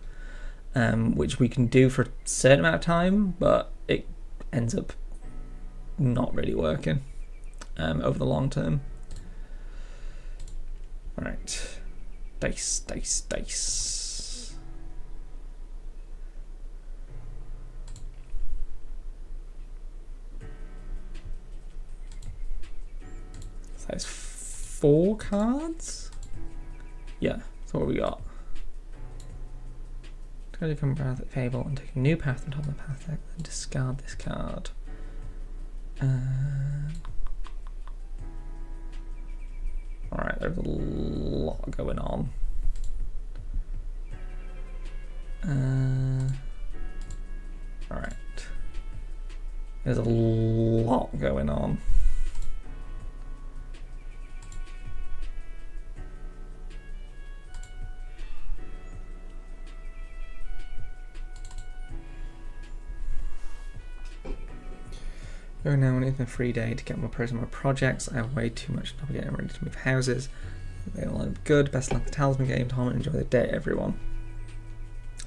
Speaker 1: which we can do for a certain amount of time, but it ends up not really working over the long term. Alright, dice. So that's 4 cards? Yeah, that's what we got. Go to come path at Fable and take a new path on top of the path deck, then discard this card. Alright, there's a lot going on. Alright. There's a lot going on.
Speaker 2: Going now on a free day to get more progress on my projects. I have way too much stuff getting ready to move houses. They all end good. Best of luck to Talisman game, Tom, and enjoy the day, everyone.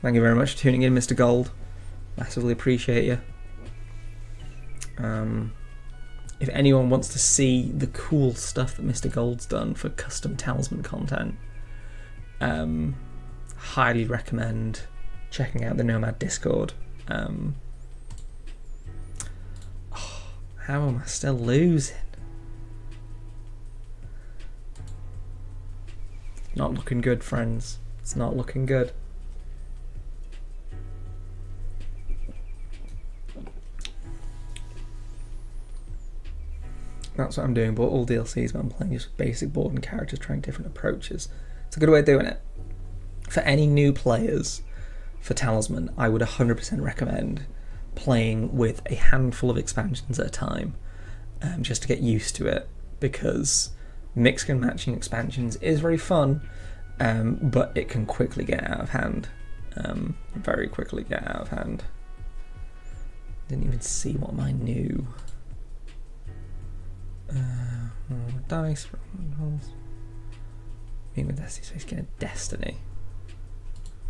Speaker 2: Thank you very much for tuning in, Mr. Gold. Massively appreciate you. If anyone wants to see the cool stuff that Mr. Gold's done for custom Talisman content, highly recommend checking out the Nomad Discord. How am I still losing? Not looking good, friends. It's not looking good. That's what I'm doing, but all DLCs when I'm playing just basic board and characters, trying different approaches. It's a good way of doing it. For any new players for Talisman, I would 100% recommend playing with a handful of expansions at a time, just to get used to it, because mixing and matching expansions is very fun, but it can quickly get out of hand. Very quickly get out of hand. Didn't even see what mine knew. Dice. Being with Destiny Space, get a Destiny.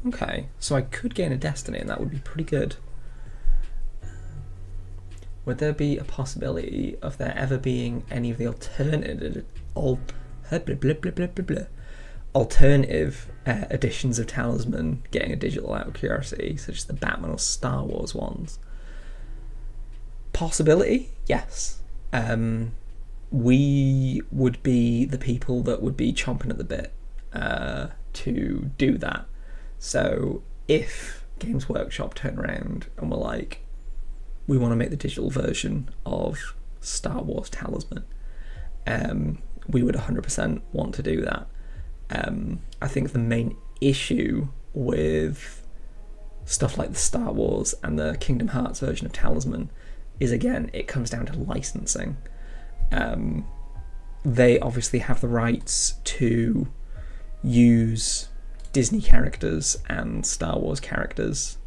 Speaker 2: Okay, so I could gain a Destiny, and that would be pretty good. Would there be a possibility of there ever being any of the alternative editions of Talisman getting a digital, out of curiosity, such as the Batman or Star Wars ones? Possibility, yes. We would be the people that would be chomping at the bit to do that. So if Games Workshop turn around and were like, we want to make the digital version of Star Wars Talisman, we would 100% want to do that. I think the main issue with stuff like the Star Wars and the Kingdom Hearts version of Talisman is, again, it comes down to licensing. They obviously have the rights to use Disney characters and Star Wars characters.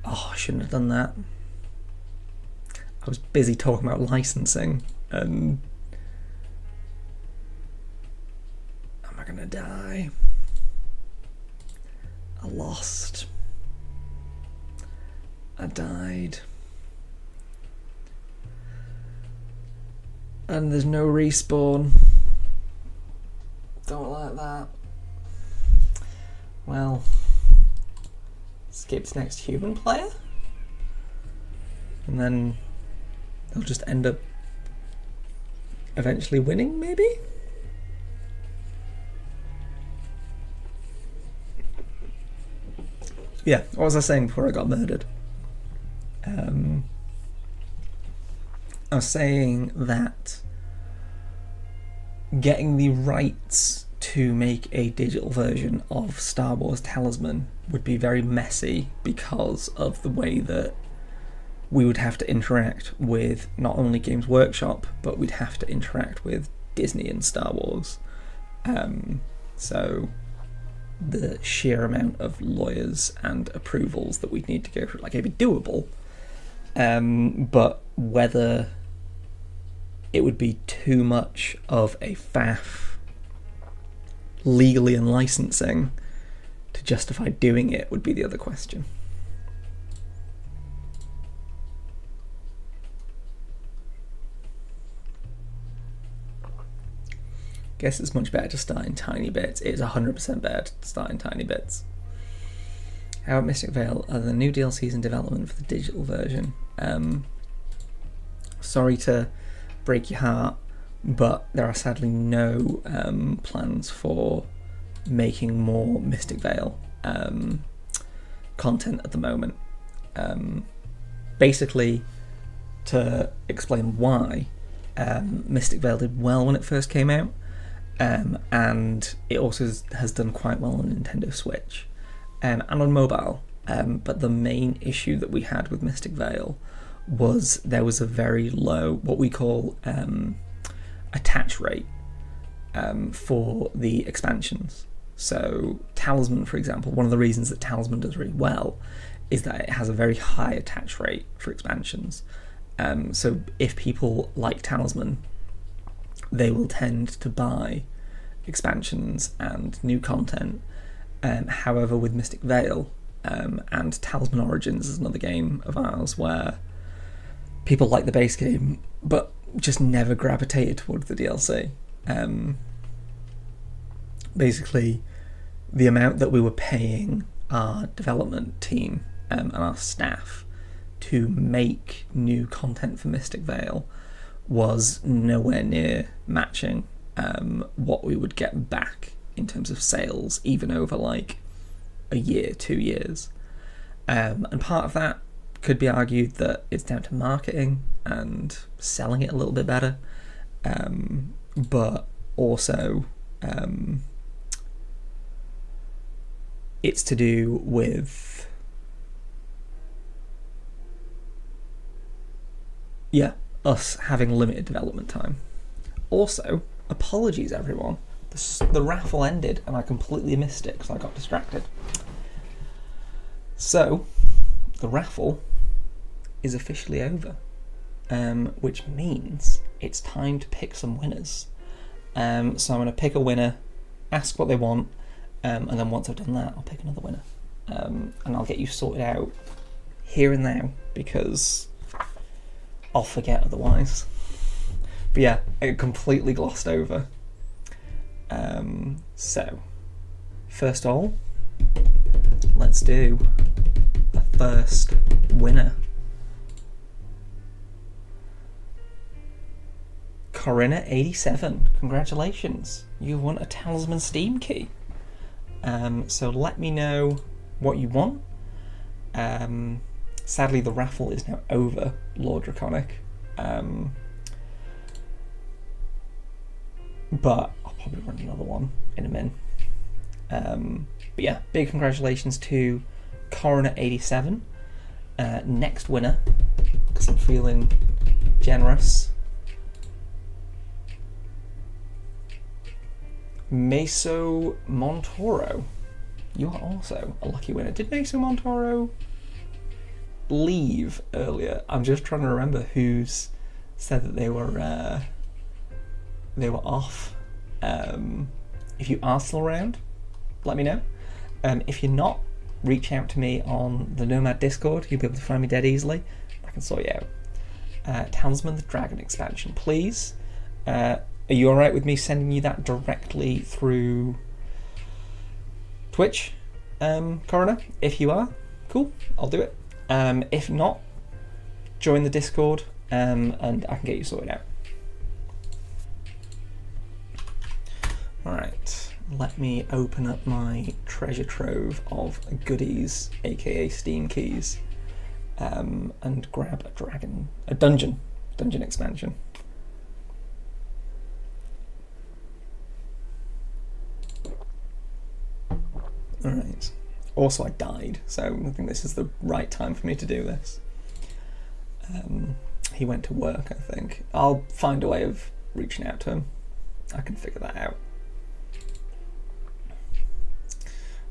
Speaker 2: I shouldn't have done that. I was busy talking about licensing, and am I gonna die? I lost. I died. And there's no respawn. Don't like that. Well, skips next human player, and then they'll just end up eventually winning, maybe? Yeah, what was I saying before I got murdered? I was saying that getting the rights to make a digital version of Star Wars Talisman would be very messy because of the way that we would have to interact with not only Games Workshop, but we'd have to interact with Disney and Star Wars. So the sheer amount of lawyers and approvals that we'd need to go through, like, it'd be doable, but whether it would be too much of a faff legally and licensing to justify doing it would be the other question. Guess it's much better to start in tiny bits. It is 100% better to start in tiny bits. How about Mystic Vale? Are the new DLCs in development for the digital version? Sorry to break your heart, but there are sadly no plans for making more Mystic Vale content at the moment. Basically, to explain why, Mystic Vale did well when it first came out, and it also has done quite well on Nintendo Switch and on mobile, but the main issue that we had with Mystic Vale was there was a very low, what we call attach rate for the expansions. So Talisman, for example, one of the reasons that Talisman does really well is that it has a very high attach rate for expansions. So if people like Talisman, they will tend to buy expansions and new content. However, with Mystic Vale and Talisman Origins is another game of ours where people like the base game but just never gravitated towards the DLC. Basically, the amount that we were paying our development team and our staff to make new content for Mystic Vale was nowhere near matching what we would get back in terms of sales, even over like a year, 2 years. And part of that could be argued that it's down to marketing and selling it a little bit better, but also it's to do with us having limited development time. Also, apologies everyone, the raffle ended and I completely missed it because I got distracted. So the raffle is officially over, which means it's time to pick some winners. So I'm going to pick a winner, ask what they want, and then once I've done that, I'll pick another winner. And I'll get you sorted out here and now because I'll forget otherwise. But yeah, it completely glossed over. So, first of all, let's do the first winner. Corinna87, congratulations. You won a Talisman Steam key. So let me know what you want. Sadly, the raffle is now over, Lord Draconic. But I'll probably run another one in a min. But yeah, big congratulations to Corinna87. Next winner, because I'm feeling generous. Meso Montoro. You are also a lucky winner. Did Meso Montoro leave earlier? I'm just trying to remember who's said that they were off. If you are still around, let me know. If you're not, reach out to me on the Nomad Discord. You'll be able to find me dead easily. I can sort you out. Talisman the Dragon expansion, please. Are you alright with me sending you that directly through Twitch, Corinna? If you are, cool, I'll do it. If not, join the Discord and I can get you sorted out. Alright, let me open up my treasure trove of goodies, aka Steam keys, and grab a dungeon expansion. Alright. Also, I died, so I think this is the right time for me to do this. He went to work, I think. I'll find a way of reaching out to him. I can figure that out.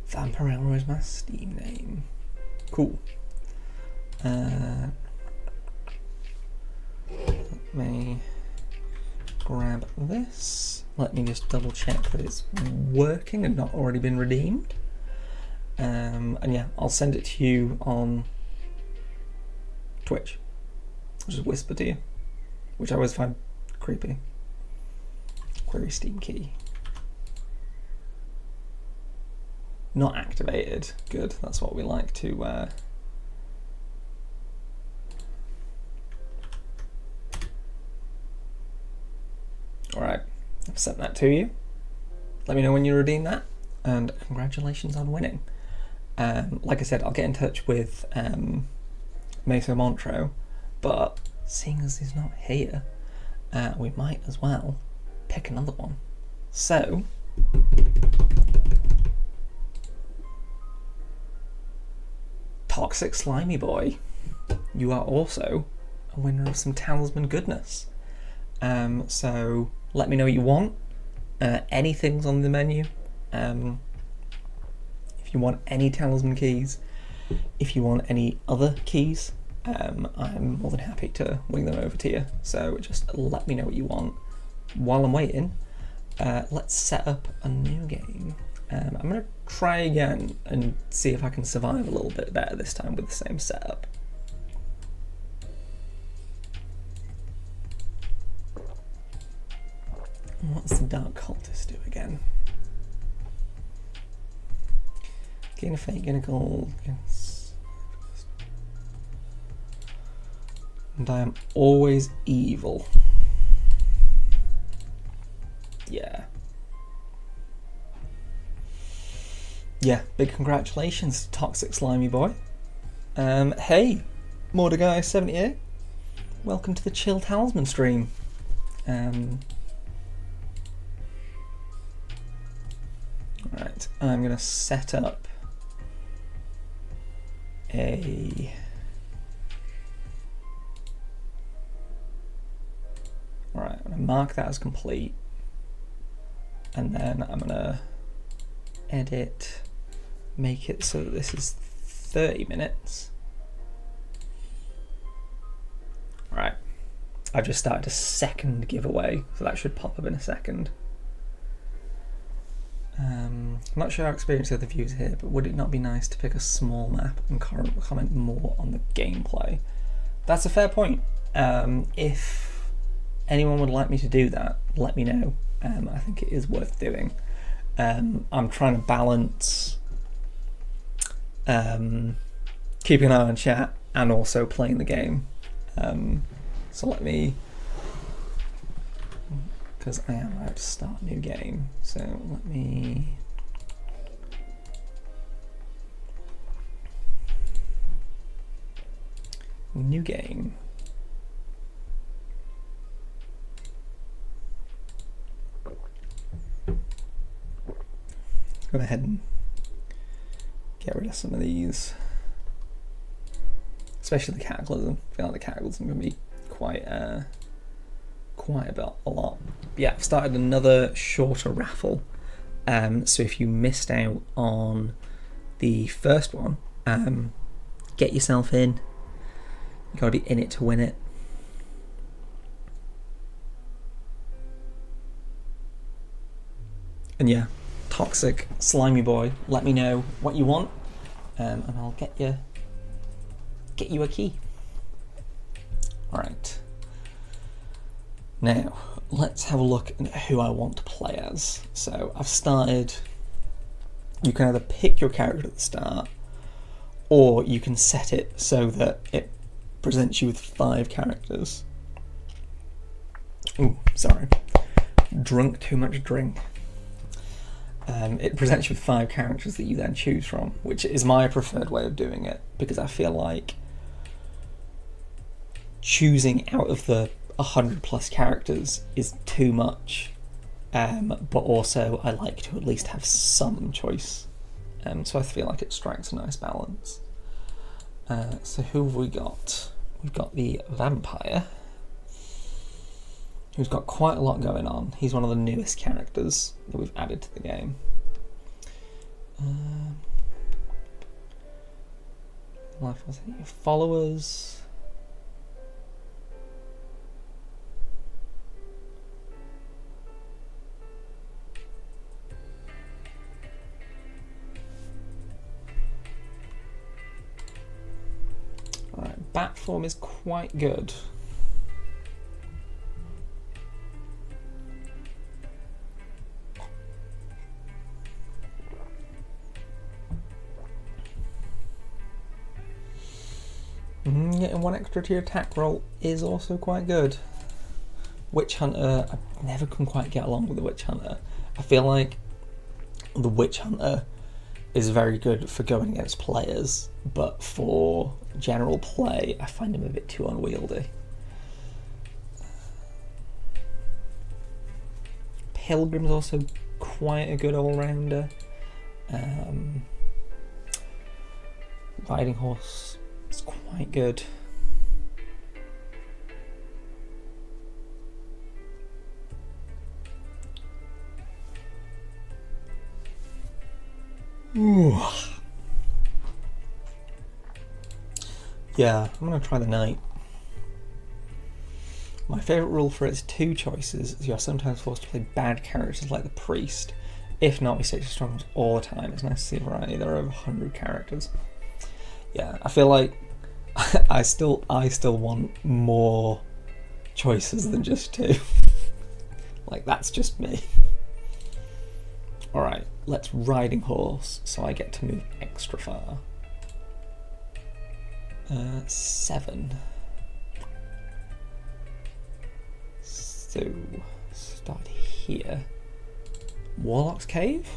Speaker 2: Vampirella is my Steam name. Cool. Let me grab this. Let me just double check that it's working and not already been redeemed. And yeah, I'll send it to you on Twitch. I'll just whisper to you, which I always find creepy. Query Steam key. Not activated. Good, that's what we like to Alright, I've sent that to you. Let me know when you redeem that, and congratulations on winning. Like I said, I'll get in touch with Meso Montro, but seeing as he's not here, we might as well pick another one. So, Toxic Slimy Boy, you are also a winner of some Talisman goodness. So let me know what you want. Anything's on the menu.
Speaker 1: If you want any talisman keys, if you want any other keys, I'm more than happy to wing them over to you. So just let me know what you want. While I'm waiting, let's set up a new game. I'm going to try again and see if I can survive a little bit better this time with the same setup. What's the Dark Cultist do again? Gain a fate, gain a gold. And I am always evil. Yeah. Yeah, big congratulations, Toxic Slimy Boy. Hey, Mordecai78. Welcome to the Chill Talisman stream. Right, I'm going to set up a... Right, I'm going to mark that as complete. And then I'm going to edit, make it so that this is 30 minutes. Right, I've just started a second giveaway, so that should pop up in a second. I'm not sure how experienced the other viewers here, but would it not be nice to pick a small map and comment more on the gameplay? That's a fair point. If anyone would like me to do that, let me know. I think it is worth doing. I'm trying to balance keeping an eye on chat and also playing the game. So let me, because I am about to start a new game, so let me new game. Go ahead and get rid of some of these, especially the Cataclysm. I feel like the Cataclysm can be quite a lot. But yeah, I've started another shorter raffle. So if you missed out on the first one, get yourself in. You got to be in it to win it. And yeah, Toxic Slimy Boy, let me know what you want, and I'll get you a key. All right. Now let's have a look at who I want to play as. So I've started. You can either pick your character at the start, or you can set it so that it presents you with 5 characters. Ooh, sorry. Drunk too much drink. It presents you with 5 characters that you then choose from, which is my preferred way of doing it, because I feel like choosing out of the 100+ characters is too much, but also I like to at least have some choice, so I feel like it strikes a nice balance. So who have we got? We've got the Vampire, who's got quite a lot going on. He's one of the newest characters that we've added to the game. Life was your followers. Alright, bat form is quite good. Getting 1 extra to your attack roll is also quite good. Witch Hunter, I never can quite get along with the Witch Hunter. I feel like the Witch Hunter is very good for going against players, but for general play, I find him a bit too unwieldy. Pilgrim's also quite a good all-rounder. Riding Horse is quite good. Ooh. Yeah, I'm gonna try the knight. My favourite rule for its 2 choices is you're sometimes forced to play bad characters like the priest. If not, we stick to strong ones all the time. It's nice to see a variety. There are over 100 characters. Yeah, I feel like I still want more choices than just 2. Like, that's just me. Alright, let's riding horse so I get to move extra far. 7. So, start here. Warlock's Cave?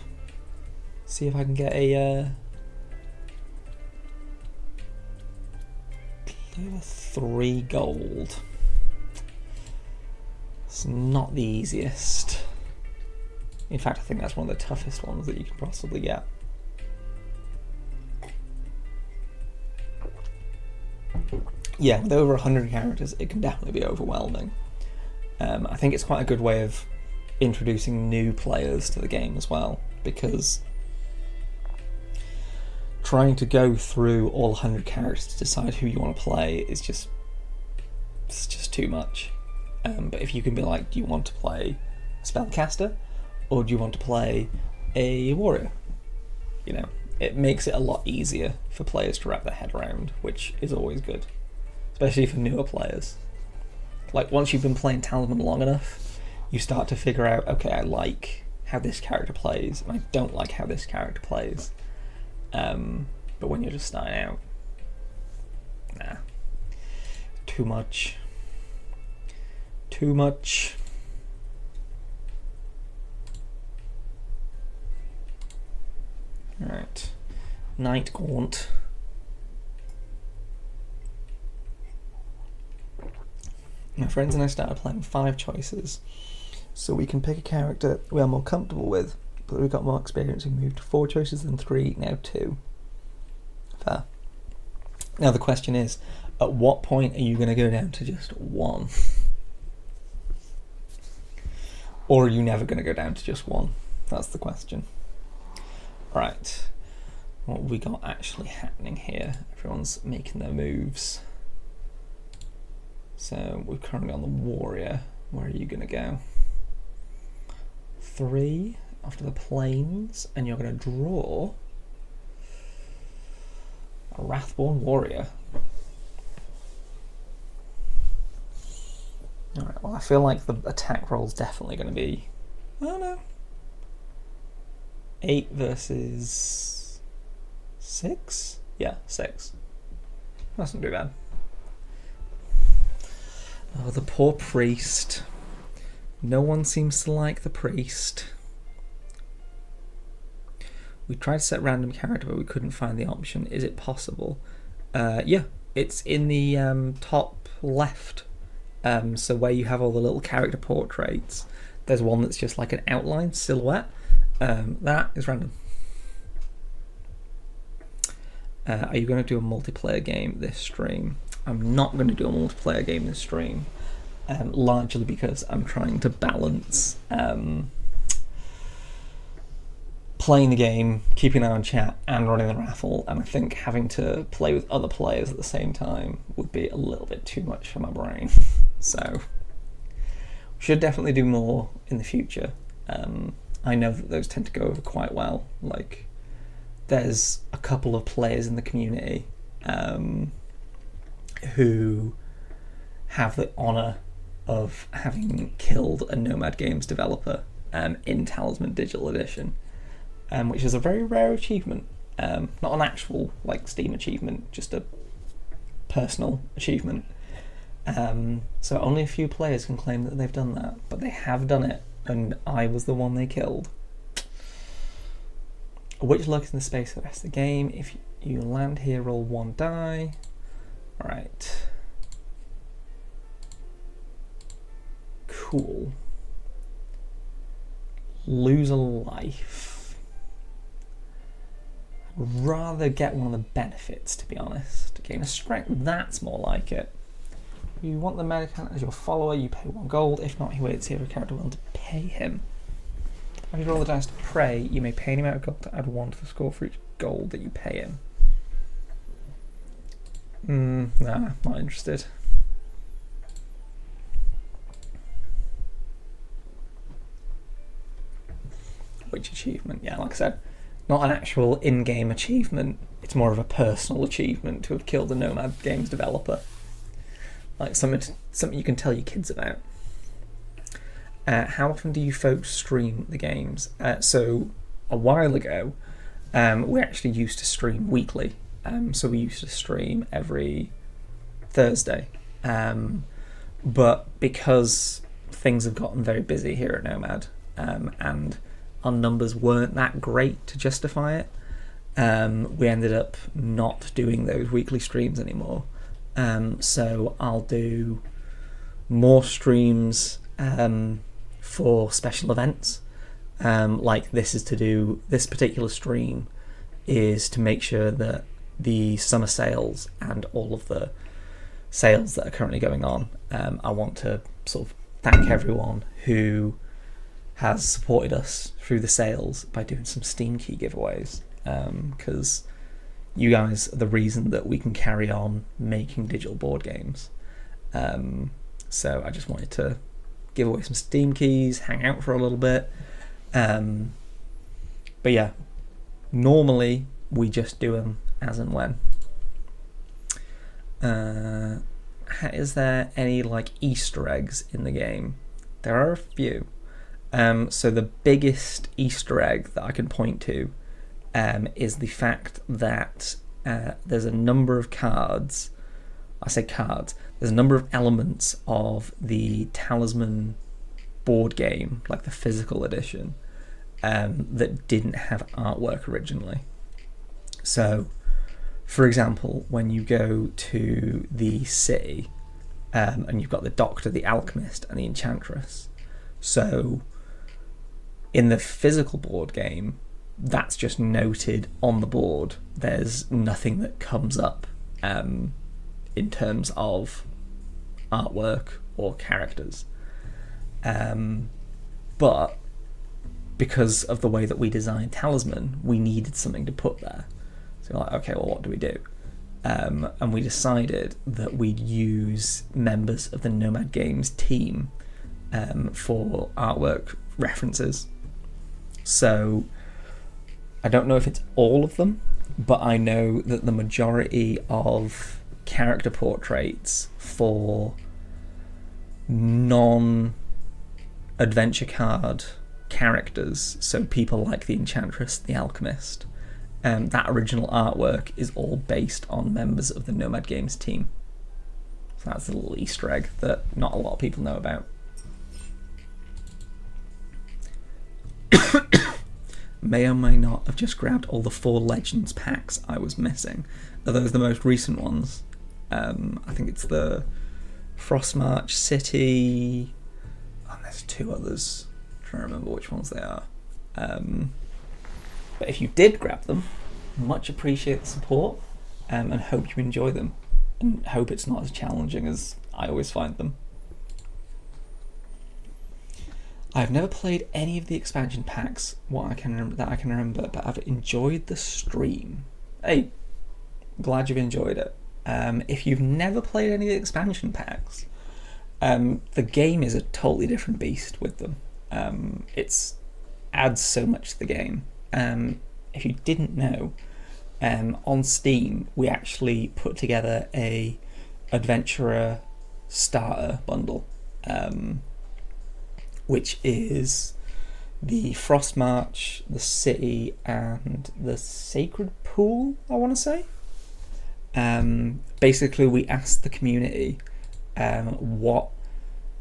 Speaker 1: See if I can get a level 3 gold. It's not the easiest. In fact, I think that's one of the toughest ones that you can possibly get. Yeah, with over 100 characters, it can definitely be overwhelming. I think it's quite a good way of introducing new players to the game as well, because trying to go through all 100 characters to decide who you want to play is just too much. But if you can be like, do you want to play a spellcaster, or do you want to play a warrior? You know, it makes it a lot easier for players to wrap their head around, which is always good, especially for newer players. Like, once you've been playing Talisman long enough, you start to figure out, okay, I like how this character plays, and I don't like how this character plays. But when you're just starting out, nah. Too much. Too much. Alright. Knight Gaunt. My friends and I started playing 5 choices, so we can pick a character we are more comfortable with, but we've got more experience. We moved to 4 choices than 3, now 2. Fair. Now the question is, at what point are you going to go down to just 1? Or are you never going to go down to just 1? That's the question. Right, what have we got actually happening here? Everyone's making their moves. So we're currently on the warrior. Where are you going to go? 3 after the plains, and you're going to draw a Wrathborn warrior. Alright, well, I feel like the attack roll is definitely going to be, I don't know, 8 versus 6? Yeah, 6. That's not too bad. Oh, the poor priest. No one seems to like the priest. We tried to set random character, but we couldn't find the option. Is it possible? Yeah, it's in the top left. So where you have all the little character portraits, there's one that's just like an outline silhouette. That is random. Are you going to do a multiplayer game this stream? I'm not going to do a multiplayer game this stream, largely because I'm trying to balance playing the game, keeping an eye on chat, and running the raffle, and I think having to play with other players at the same time would be a little bit too much for my brain. So, we should definitely do more in the future. I know that those tend to go over quite well. Like, there's a couple of players in the community who have the honour of having killed a Nomad Games developer in Talisman Digital Edition, which is a very rare achievement. Not an actual like Steam achievement, just a personal achievement. So only a few players can claim that they've done that, but they have done it, and I was the one they killed. Which luck is in the space for the rest of the game? If you land here, roll 1 die. Alright. Cool. Lose a life. I'd rather get one of the benefits, to be honest. Gain a strength, that's more like it. You want the Medican as your follower, you pay 1 gold. If not, he waits here for a character willing to pay him. When you roll the dice to pray, you may pay any amount of gold to add 1 to the score for each gold that you pay him. Nah, not interested. Which achievement? Yeah, like I said, not an actual in-game achievement. It's more of a personal achievement to have killed a Nomad Games developer. Like something you can tell your kids about. How often do you folks stream the games? So a while ago, we actually used to stream weekly. So we used to stream every Thursday. But because things have gotten very busy here at Nomad, and our numbers weren't that great to justify it, we ended up not doing those weekly streams anymore. So I'll do more streams for special events. Like this particular stream is to make sure that the summer sales and all of the sales that are currently going on, I want to sort of thank everyone who has supported us through the sales by doing some Steam key giveaways, because you guys are the reason that we can carry on making digital board games. So I just wanted to give away some Steam keys, hang out for a little bit. But yeah, normally we just do them as and when. Is there any like Easter eggs in the game? There are a few. So the biggest Easter egg that I can point to is the fact that there's a number of cards. I say cards. There's a number of elements of the Talisman board game, like the physical edition, that didn't have artwork originally. So, for example, when you go to the city, and you've got the Doctor, the Alchemist, and the Enchantress. So, in the physical board game, that's just noted on the board. There's nothing that comes up in terms of artwork or characters. But because of the way that we designed Talisman, we needed something to put there. So we're like, okay, well, what do we do? And we decided that we'd use members of the Nomad Games team for artwork references. So I don't know if it's all of them, but I know that the majority of character portraits for non-adventure card characters, so people like the Enchantress, the Alchemist, that original artwork is all based on members of the Nomad Games team. So that's a little Easter egg that not a lot of people know about. May or may not have just grabbed all the 4 Legends packs I was missing. Are those the most recent ones? I think it's the Frostmarch City, and there's 2 others. I'm trying to remember which ones they are. But if you did grab them, much appreciate the support, and hope you enjoy them, and hope it's not as challenging as I always find them. I've never played any of the expansion packs that I can remember, but I've enjoyed the stream. Hey, glad you've enjoyed it. If you've never played any of the expansion packs, the game is a totally different beast with them. It adds so much to the game. If you didn't know, on Steam we actually put together a adventurer starter bundle, which is the Frostmarch, the City, and the Sacred Pool, I want to say. Basically, we asked the community what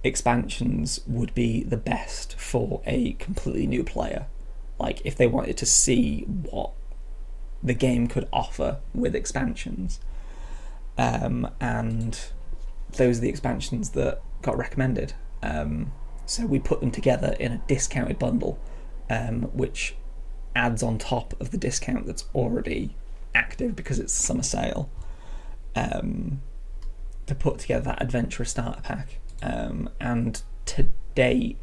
Speaker 1: expansions would be the best for a completely new player. Like, if they wanted to see what the game could offer with expansions. And those are the expansions that got recommended. So we put them together in a discounted bundle, which adds on top of the discount that's already active because it's a summer sale, to put together that adventurer starter pack. And to date,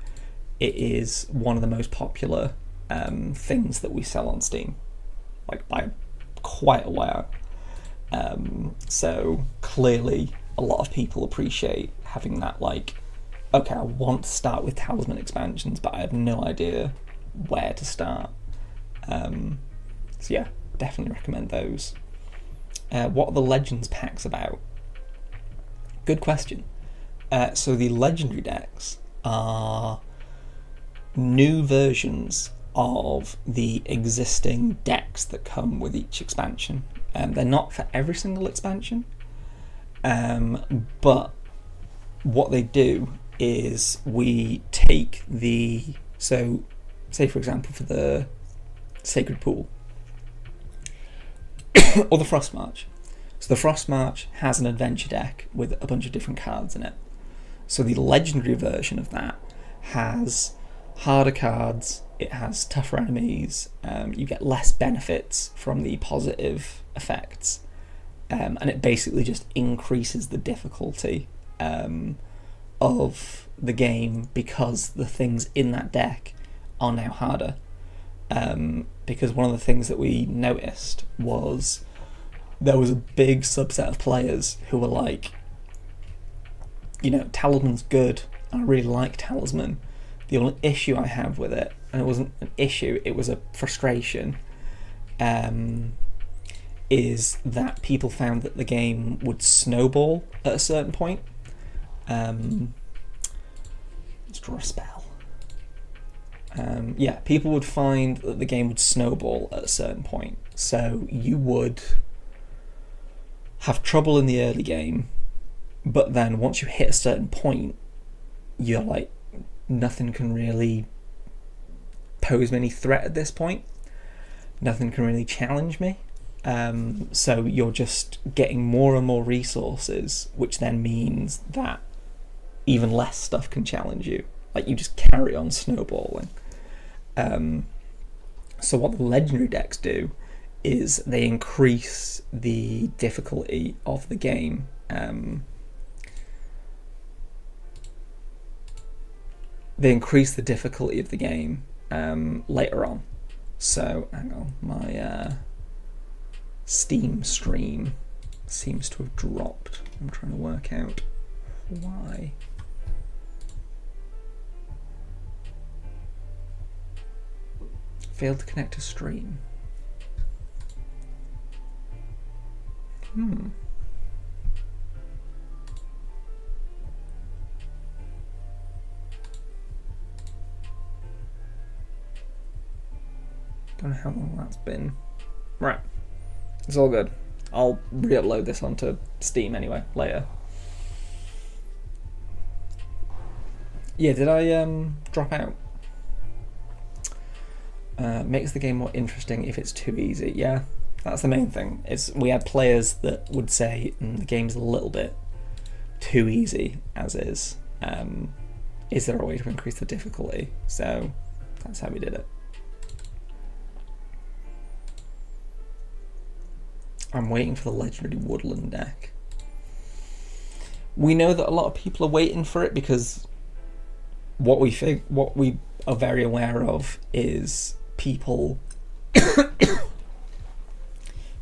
Speaker 2: it is one of the most popular things that we sell on Steam, like by quite a while. So clearly a lot of people appreciate having that, like, okay, I want to start with Talisman expansions, but I have no idea where to start. So yeah, definitely recommend those. What are the Legends packs about? Good question. So the Legendary decks are new versions of the existing decks that come with each expansion. They're not for every single expansion, but what they do is we take so say for example for the Sacred Pool or the Frost March. So the Frost March has an adventure deck with a bunch of different cards in it. So the legendary version of that has harder cards, it has tougher enemies, you get less benefits from the positive effects, and it basically just increases the difficulty of the game because the things in that deck are now harder. Because one of the things that we noticed was there was a big subset of players who were like, you know, Talisman's good, I really like Talisman. The only issue I have with it, and it wasn't an issue, it was a frustration, is that people found that the game would snowball at a certain point. Let's draw a spell. Yeah, people would find that the game would snowball at a certain point. So you would have trouble in the early game, but then once you hit a certain point, you're like, nothing can really pose me any threat at this point. Nothing can really challenge me. So you're just getting more and more resources, which then means that even less stuff can challenge you. Like, you just carry on snowballing. So what the legendary decks do is they increase the difficulty of the game. They increase the difficulty of the game later on. So, hang on, my Steam stream seems to have dropped. I'm trying to work out why. Failed to connect to stream. Don't know how long that's been. Right, it's all good. I'll re-upload this onto Steam anyway later. Yeah, did I drop out? Makes the game more interesting if it's too easy. Yeah, that's the main thing. We had players that would say the game's a little bit too easy as is. Is there a way to increase the difficulty? So that's how we did it. I'm waiting for the legendary woodland deck. We know that a lot of people are waiting for it because what we are very aware of is people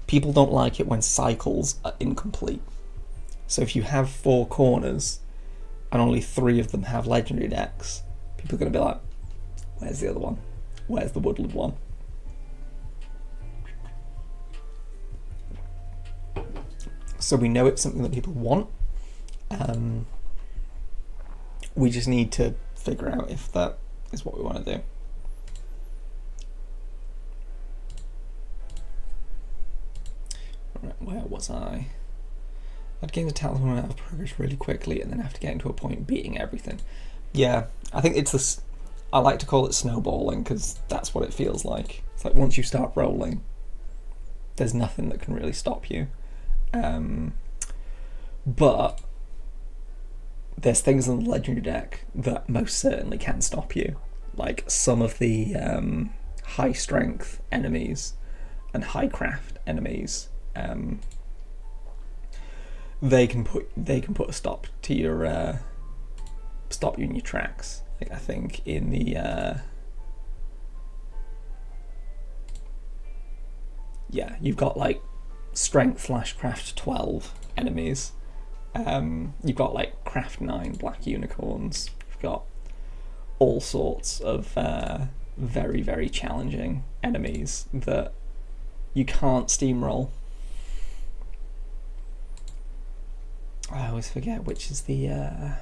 Speaker 2: don't like it when cycles are incomplete. So if you have 4 corners and only 3 of them have legendary decks, people are going to be like, where's the other one? Where's the woodland one? So we know it's something that people want. We just need to figure out if that is what we want to do. Right, where was I? I'd gain the Talisman out of progress really quickly and then have to get into a point beating everything. Yeah, I think it's this. I like to call it snowballing because that's what it feels like. It's like once you start rolling, there's nothing that can really stop you. But there's things in the legendary deck that most certainly can stop you, like some of the high strength enemies and high craft enemies. They can put a stop to your stop you in your tracks. I think in the you've got like strength / craft 12 enemies. You've got like craft 9 black unicorns. You've got all sorts of very, very challenging enemies that you can't steamroll. I always forget which is the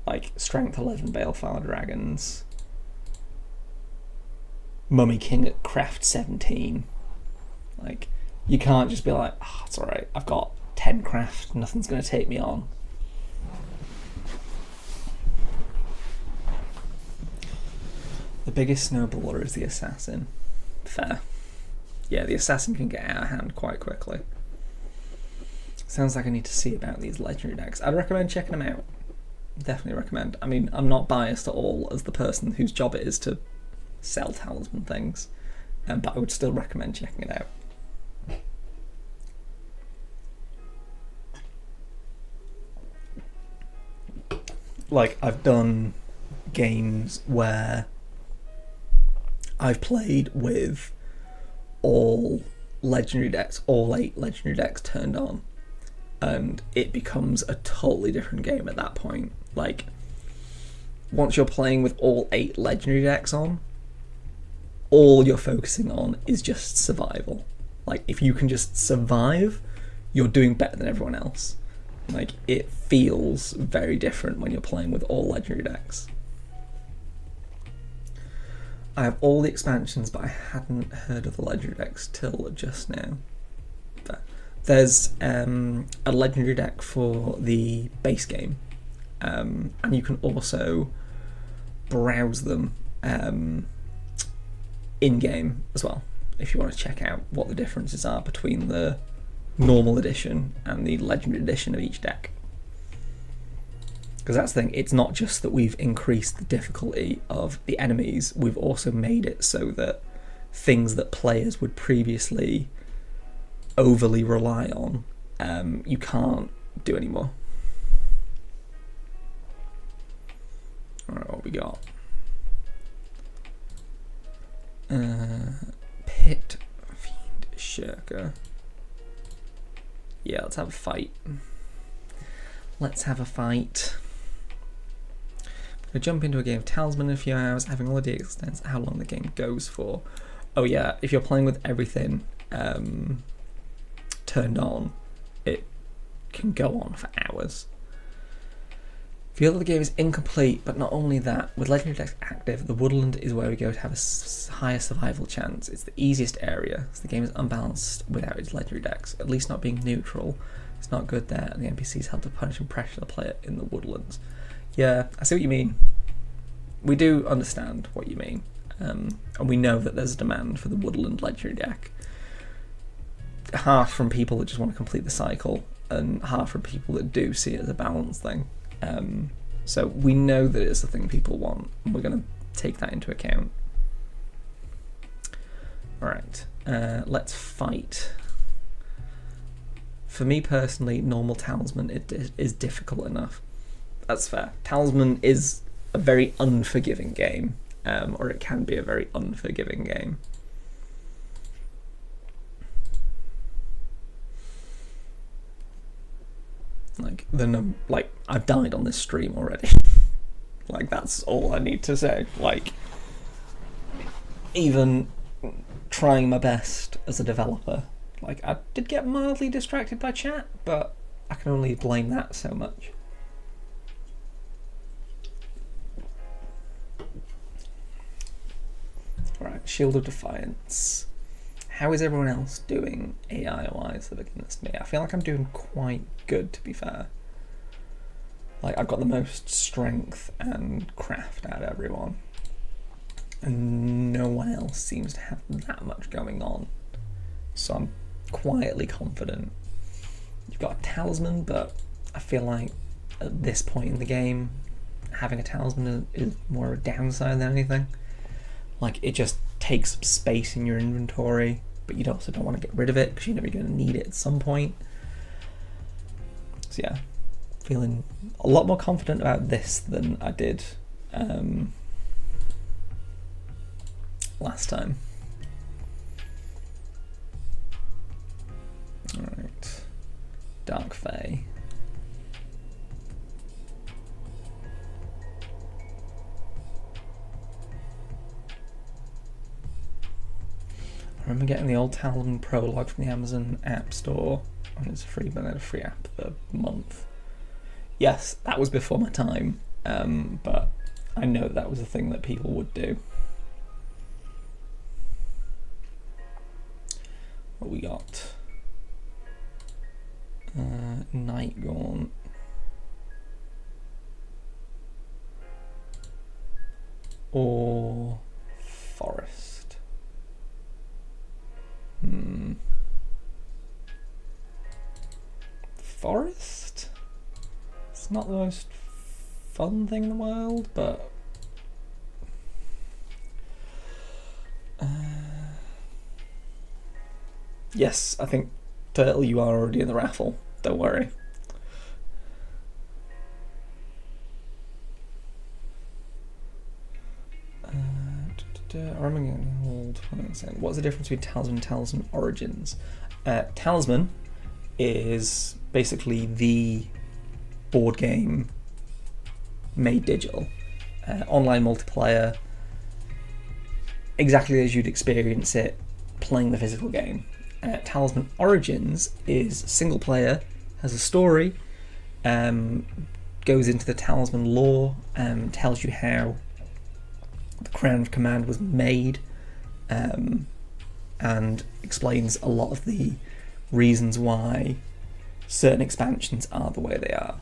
Speaker 2: like strength 11 Balefire dragons, Mummy King at craft 17. Like, you can't just be like, oh, it's alright, I've got 10 craft, nothing's going to take me on. The biggest snowballer is the assassin. Fair. Yeah, the assassin can get out of hand quite quickly. Sounds like I need to see about these legendary decks. I'd recommend checking them out. Definitely recommend. I mean, I'm not biased at all as the person whose job it is to sell Talisman things, but I would still recommend checking it out. Like, I've done games where I've played with all legendary decks, all 8 legendary decks turned on, and it becomes a totally different game at that point. Like, once you're playing with all 8 legendary decks on, all you're focusing on is just survival. Like, if you can just survive, you're doing better than everyone else. Like, it feels very different when you're playing with all legendary decks. I have all the expansions, but I hadn't heard of the legendary decks till just now. There's a legendary deck for the base game, and you can also browse them in-game as well, if you want to check out what the differences are between the normal edition and the legendary edition of each deck. Because that's the thing, it's not just that we've increased the difficulty of the enemies, we've also made it so that things that players would previously overly rely on, you can't do anymore. Alright, what we got? Pit Fiend Shirker. Yeah, let's have a fight. Let's have a fight. I'm going to jump into a game of Talisman in a few hours, having already extends how long the game goes for. Oh yeah, if you're playing with everything turned on, it can go on for hours. Feel that the game is incomplete, but not only that, with legendary decks active, the woodland is where we go to have a higher survival chance. It's the easiest area, so the game is unbalanced without its legendary decks. At least not being neutral, it's not good there, and the NPCs help to punish and pressure the player in the woodlands. Yeah, I see what you mean. We do understand what you mean, and we know that there's a demand for the woodland legendary deck. Half from people that just want to complete the cycle, and half from people that do see it as a balance thing. So we know that it's the thing people want, and we're going to take that into account. Alright, let's fight. For me personally, normal Talisman is difficult enough. That's fair. Talisman is a very unforgiving game, or it can be a very unforgiving game. Like I've died on this stream already. Like, that's all I need to say. Like, even trying my best as a developer, like, I did get mildly distracted by chat, but I can only blame that so much. Alright, Shield of Defiance. How is everyone else doing AI-wise against me? I feel like I'm doing quite good, to be fair. Like, I've got the most strength and craft out of everyone, and no one else seems to have that much going on. So I'm quietly confident. You've got a Talisman, but I feel like at this point in the game, having a Talisman is more of a downside than anything. Like, it just takes up space in your inventory, but you also don't want to get rid of it because you're never going to need it at some point. So yeah,
Speaker 1: Feeling a lot more confident about this than I did last time. Alright. Dark Fae. I remember getting the old Talisman prologue from the Amazon App Store, and it's a free app for a month. Yes, that was before my time, but I know that was a thing that people would do. What we got? Night Gaunt. Or Forest. Forest? It's not the most fun thing in the world, but yes, I think Turtle, you are already in the raffle. Don't worry. I remember getting old. What's the difference between Talisman and Talisman Origins? Talisman is basically the board game made digital. Online multiplayer, exactly as you'd experience it playing the physical game. Talisman Origins is single player, has a story, goes into the Talisman lore, tells you how the Crown of Command was made, and explains a lot of the reasons why certain expansions are the way they are.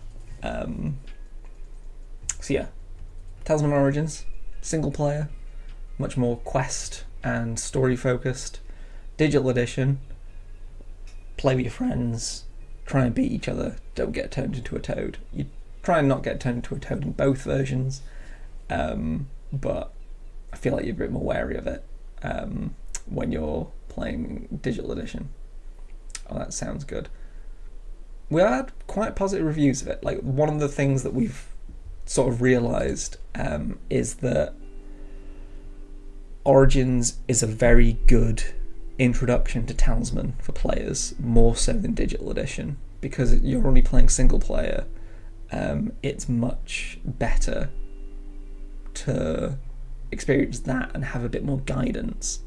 Speaker 1: So yeah, Talisman Origins, single player, much more quest and story focused. Digital edition, play with your friends, try and beat each other, don't get turned into a toad. You try and not get turned into a toad in both versions, but I feel like you're a bit more wary of it when you're playing digital edition. Oh, that sounds good. We had quite positive reviews of it. Like, one of the things that we've sort of realised is that Origins is a very good introduction to Talisman for players, more so than digital edition, because you're only playing single player. It's much better to experience that and have a bit more guidance.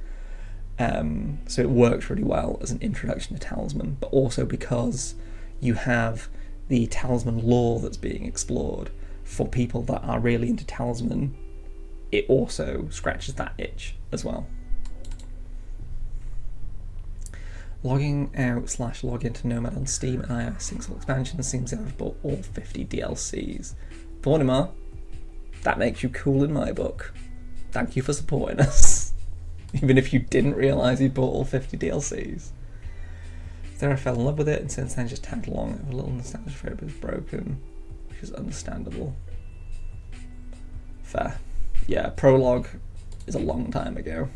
Speaker 1: So it works really well as an introduction to Talisman, but also because you have the Talisman lore that's being explored for people that are really into Talisman, it also scratches that itch as well. Logging out / log into Nomad on Steam and iOS single expansions seems to have bought all 50 DLCs. Vornimar, that makes you cool in my book. Thank you for supporting us. Even if you didn't realise you bought all 50 DLCs. Then I fell in love with it, and since then just tagged along. I have a little nostalgia for it, but it's broken, which is understandable. Fair. Yeah, prologue is a long time ago.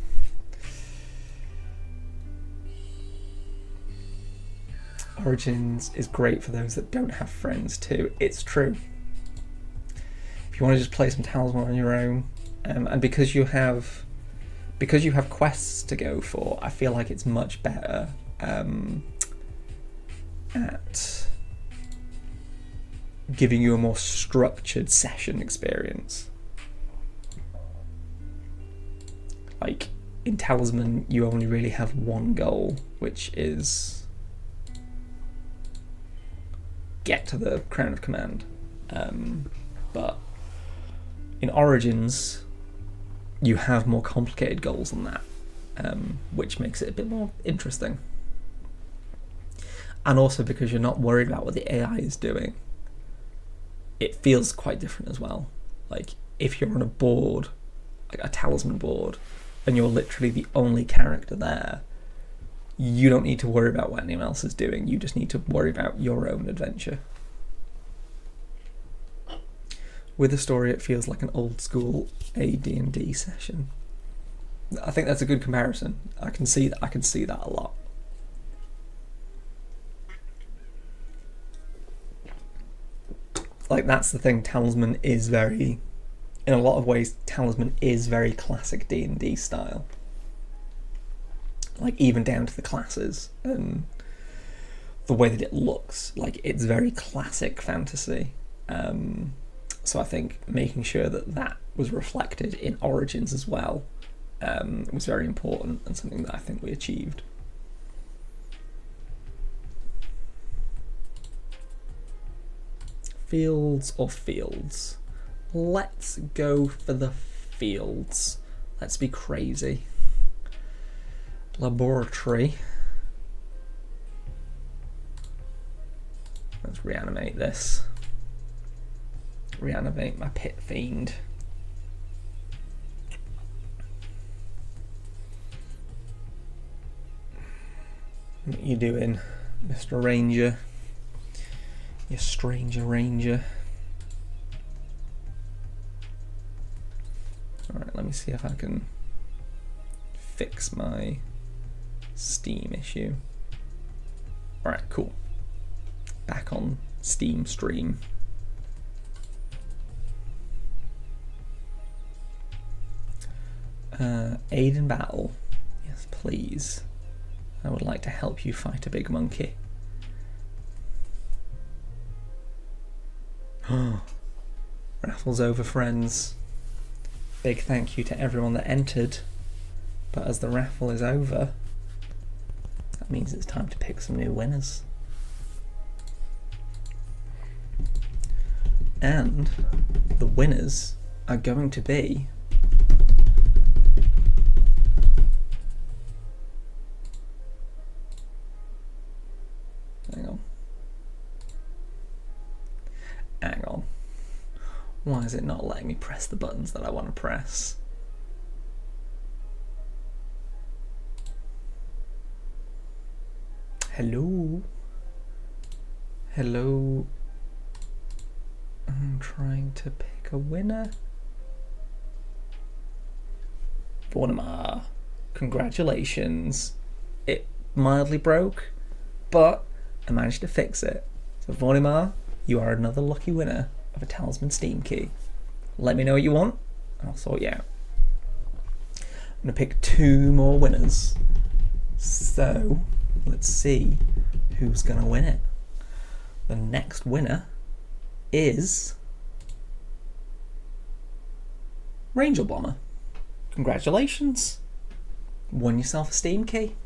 Speaker 1: Origins is great for those that don't have friends too. It's true. If you want to just play some Talisman on your own, and because you have quests to go for, I feel like it's much better at giving you a more structured session experience. Like, in Talisman, you only really have one goal, which is get to the Crown of Command. But in Origins, you have more complicated goals than that, which makes it a bit more interesting. And also because you're not worried about what the AI is doing, it feels quite different as well. Like, if you're on a board, like a Talisman board, and you're literally the only character there, you don't need to worry about what anyone else is doing. You just need to worry about your own adventure. With the story, it feels like an old school AD&D session. I think that's a good comparison. I can see that a lot.
Speaker 2: like that's the thing. Talisman is very, in a lot of ways, Talisman is very classic D&D style. Like even down to the classes and the way that it looks. Like it's very classic fantasy. So I think making sure that that was reflected in Origins as well was very important and something that I think we achieved. Fields or fields? Let's go for the fields. Let's be crazy. Laboratory. Let's reanimate this. Reanimate my pit fiend. What you doing, Mr. Ranger? You stranger ranger. Alright, let me see if I can fix my Steam issue. Alright, cool. Back on Steam stream. Aid in battle. Yes, please. I would like to help you fight a big monkey. Raffle's over, friends. Big thank you to everyone that entered. But as the raffle is over, that means it's time to pick some new winners. And the winners are going to be Hang on. Why is it not letting me press the buttons that I want to press? Hello? Hello? I'm trying to pick a winner. Vornimar, congratulations. It mildly broke, but I managed to fix it. So Vornimar, you are another lucky winner of a Talisman Steam key. Let me know what you want, and I'll sort you out. I'm going to pick 2 more winners. So, let's see who's going to win it. The next winner is Ranger Bomber. Congratulations. Won yourself a Steam key.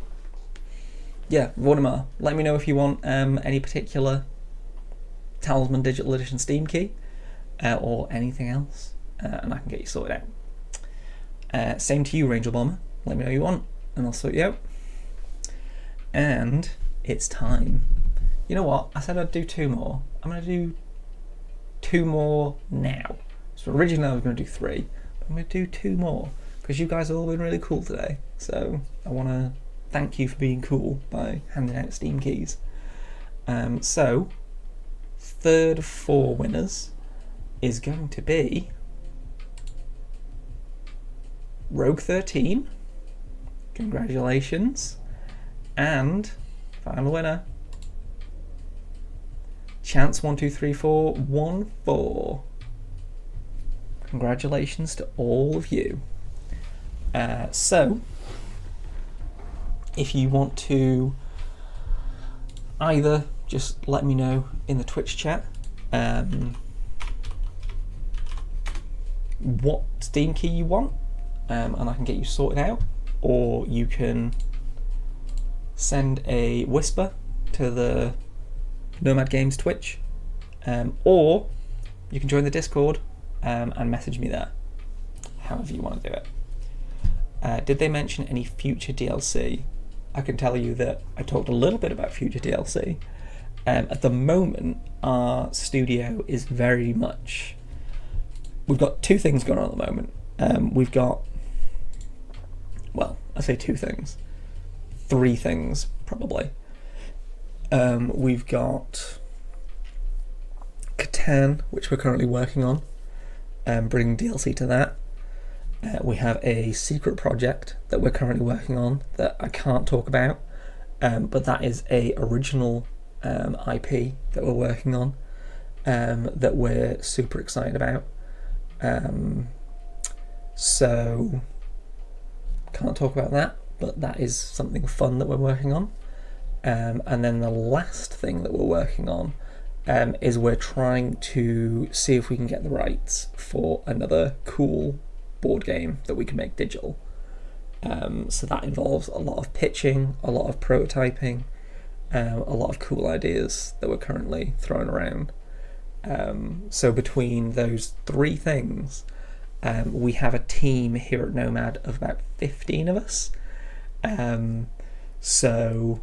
Speaker 2: Yeah, Vornimar, let me know if you want any particular Talisman Digital Edition Steam key or anything else, and I can get you sorted out. Same to you, Ranger Bomber. Let me know what you want, and I'll sort you out. And it's time. You know what? I said I'd do 2 more. I'm going to do 2 more now. So originally I was going to do 3, but I'm going to do 2 more because you guys have all been really cool today. So I want to thank you for being cool by handing out Steam keys. So, third of 4 winners is going to be Rogue 13. Congratulations. And final winner, Chance 123414. Congratulations to all of you. So, if you want to either just let me know in the Twitch chat what Steam key you want, and I can get you sorted out, or you can send a whisper to the Nomad Games Twitch, or you can join the Discord and message me there, however you want to do it. Did they mention any future DLC? I can tell you that I talked a little bit about future DLC. At the moment, our studio is very much... We've got 2 things going on at the moment. We've got... Well, I say 2 things. 3 things, probably. We've got Catan, which we're currently working on, bringing DLC to that. We have a secret project that we're currently working on that I can't talk about, but that is a original IP that we're working on. that we're super excited about. So can't talk about that, but that is something fun that we're working on. And then the last thing that we're working on is we're trying to see if we can get the rights for another cool board game that we can make digital. So that involves a lot of pitching, a lot of prototyping, a lot of cool ideas that we're currently throwing around. So between those three things, we have a team here at Nomad of about 15 of us. So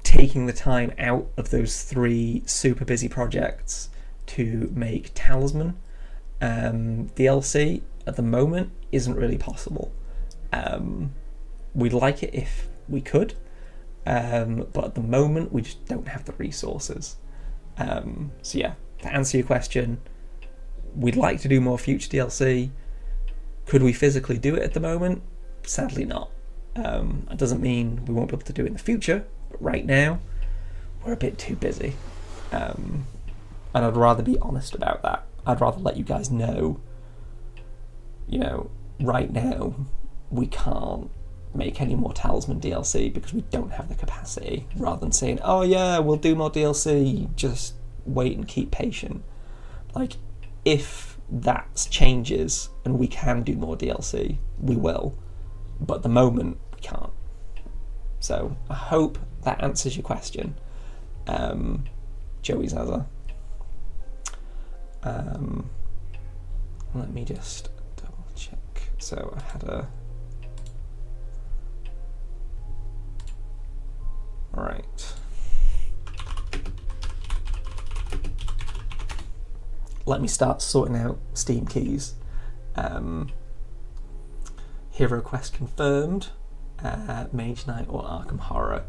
Speaker 2: taking the time out of those three super busy projects to make Talisman DLC at the moment isn't really possible. We'd like it if we could, but at the moment we just don't have the resources. So yeah, to answer your question, we'd like to do more future DLC. Could we physically do it at the moment? Sadly not. It doesn't mean we won't be able to do it in the future, but right now we're a bit too busy. And I'd rather be honest about that. I'd rather let you guys know, right now we can't make any more Talisman DLC because we don't have the capacity, rather than saying, oh yeah, we'll do more DLC, just wait and keep patient. Like, if that changes and we can do more DLC, we will, but at the moment we can't. So I hope that answers your question, Joey Zaza. Let me just double check. So I had a... Right. Let me start sorting out Steam keys. Hero Quest confirmed, Mage Knight or Arkham Horror.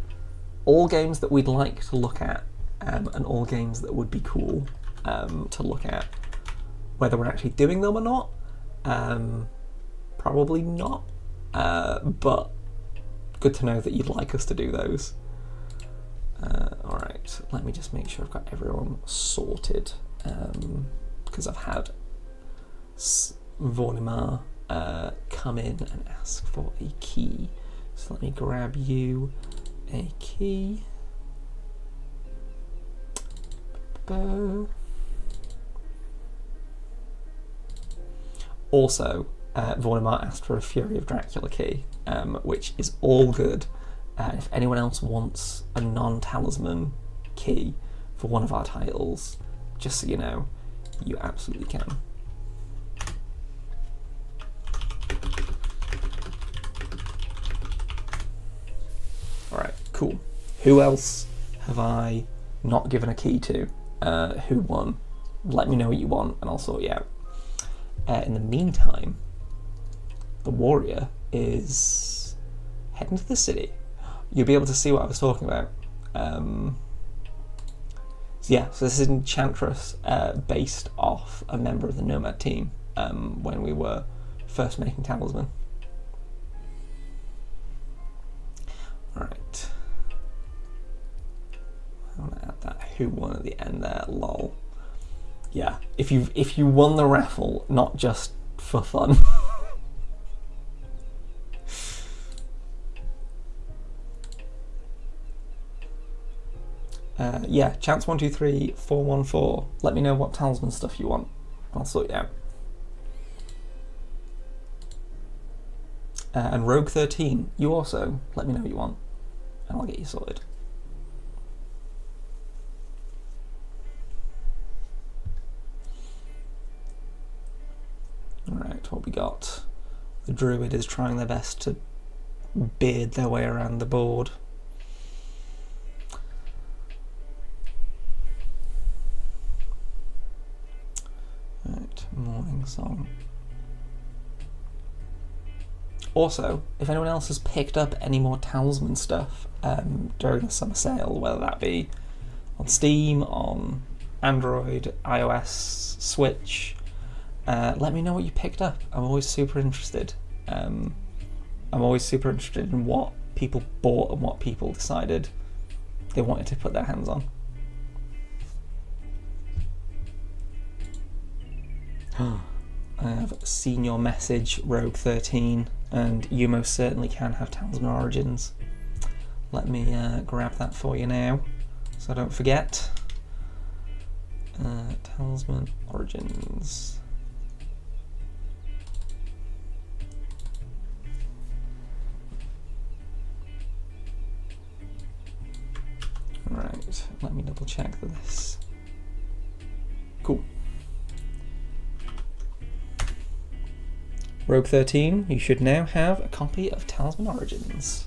Speaker 2: All games that we'd like to look at, and all games that would be cool to look at. Whether we're actually doing them or not, probably not, but good to know that you'd like us to do those. Alright, let me just make sure I've got everyone sorted, because I've had Vornimar come in and ask for a key. So let me grab you a key. Also, Vornimar asked for a Fury of Dracula key, which is all good. If anyone else wants a non-Talisman key for one of our titles, just so you know, you absolutely can. Alright, cool. Who else have I not given a key to? Who won? Let me know what you want and I'll sort you out. In the meantime, the warrior is heading to the city. You'll be able to see what I was talking about. So this is Enchantress, based off a member of the Nomad team when we were first making Talisman. Alright. I want to add that who won at the end there, lol. Yeah, if you won the raffle, not just for fun. Chance 123 414. Let me know what Talisman stuff you want. I'll sort you out. And Rogue 13, you also let me know what you want, and I'll get you sorted. Alright, what we got? The Druid is trying their best to beard their way around the board. Right, Morning Song. Also, if anyone else has picked up any more Talisman stuff during the summer sale, whether that be on Steam, on Android, iOS, Switch, let me know what you picked up. I'm always super interested. I'm always super interested in what people bought and what people decided they wanted to put their hands on.
Speaker 1: I have seen your message, Rogue13, and you most certainly can have Talisman Origins. Let me grab that for you now, so I don't forget. Talisman Origins. Right, let me double check this. Cool. Rogue13, you should now have a copy of Talisman Origins.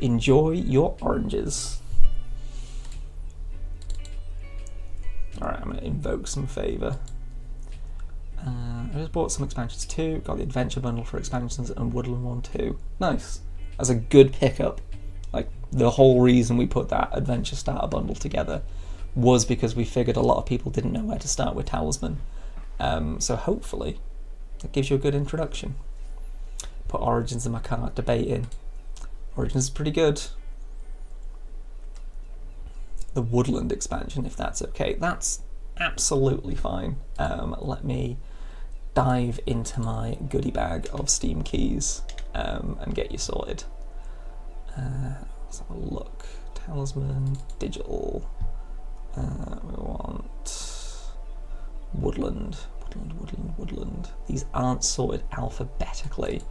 Speaker 1: Enjoy your oranges. Alright, I'm going to invoke some favour. I just bought some expansions too. Got the Adventure Bundle for expansions and Woodland one too. Nice. That's a good pickup. Like, the whole reason we put that Adventure Starter Bundle together was because we figured a lot of people didn't know where to start with Talisman. So hopefully that gives you a good introduction. Put Origins in my cart, debating. Origins is pretty good. The Woodland expansion, if that's okay. That's absolutely fine. Let me dive into my goodie bag of Steam keys and get you sorted. Let's have a look. Talisman, digital. We want Woodland. Woodland. These aren't sorted alphabetically.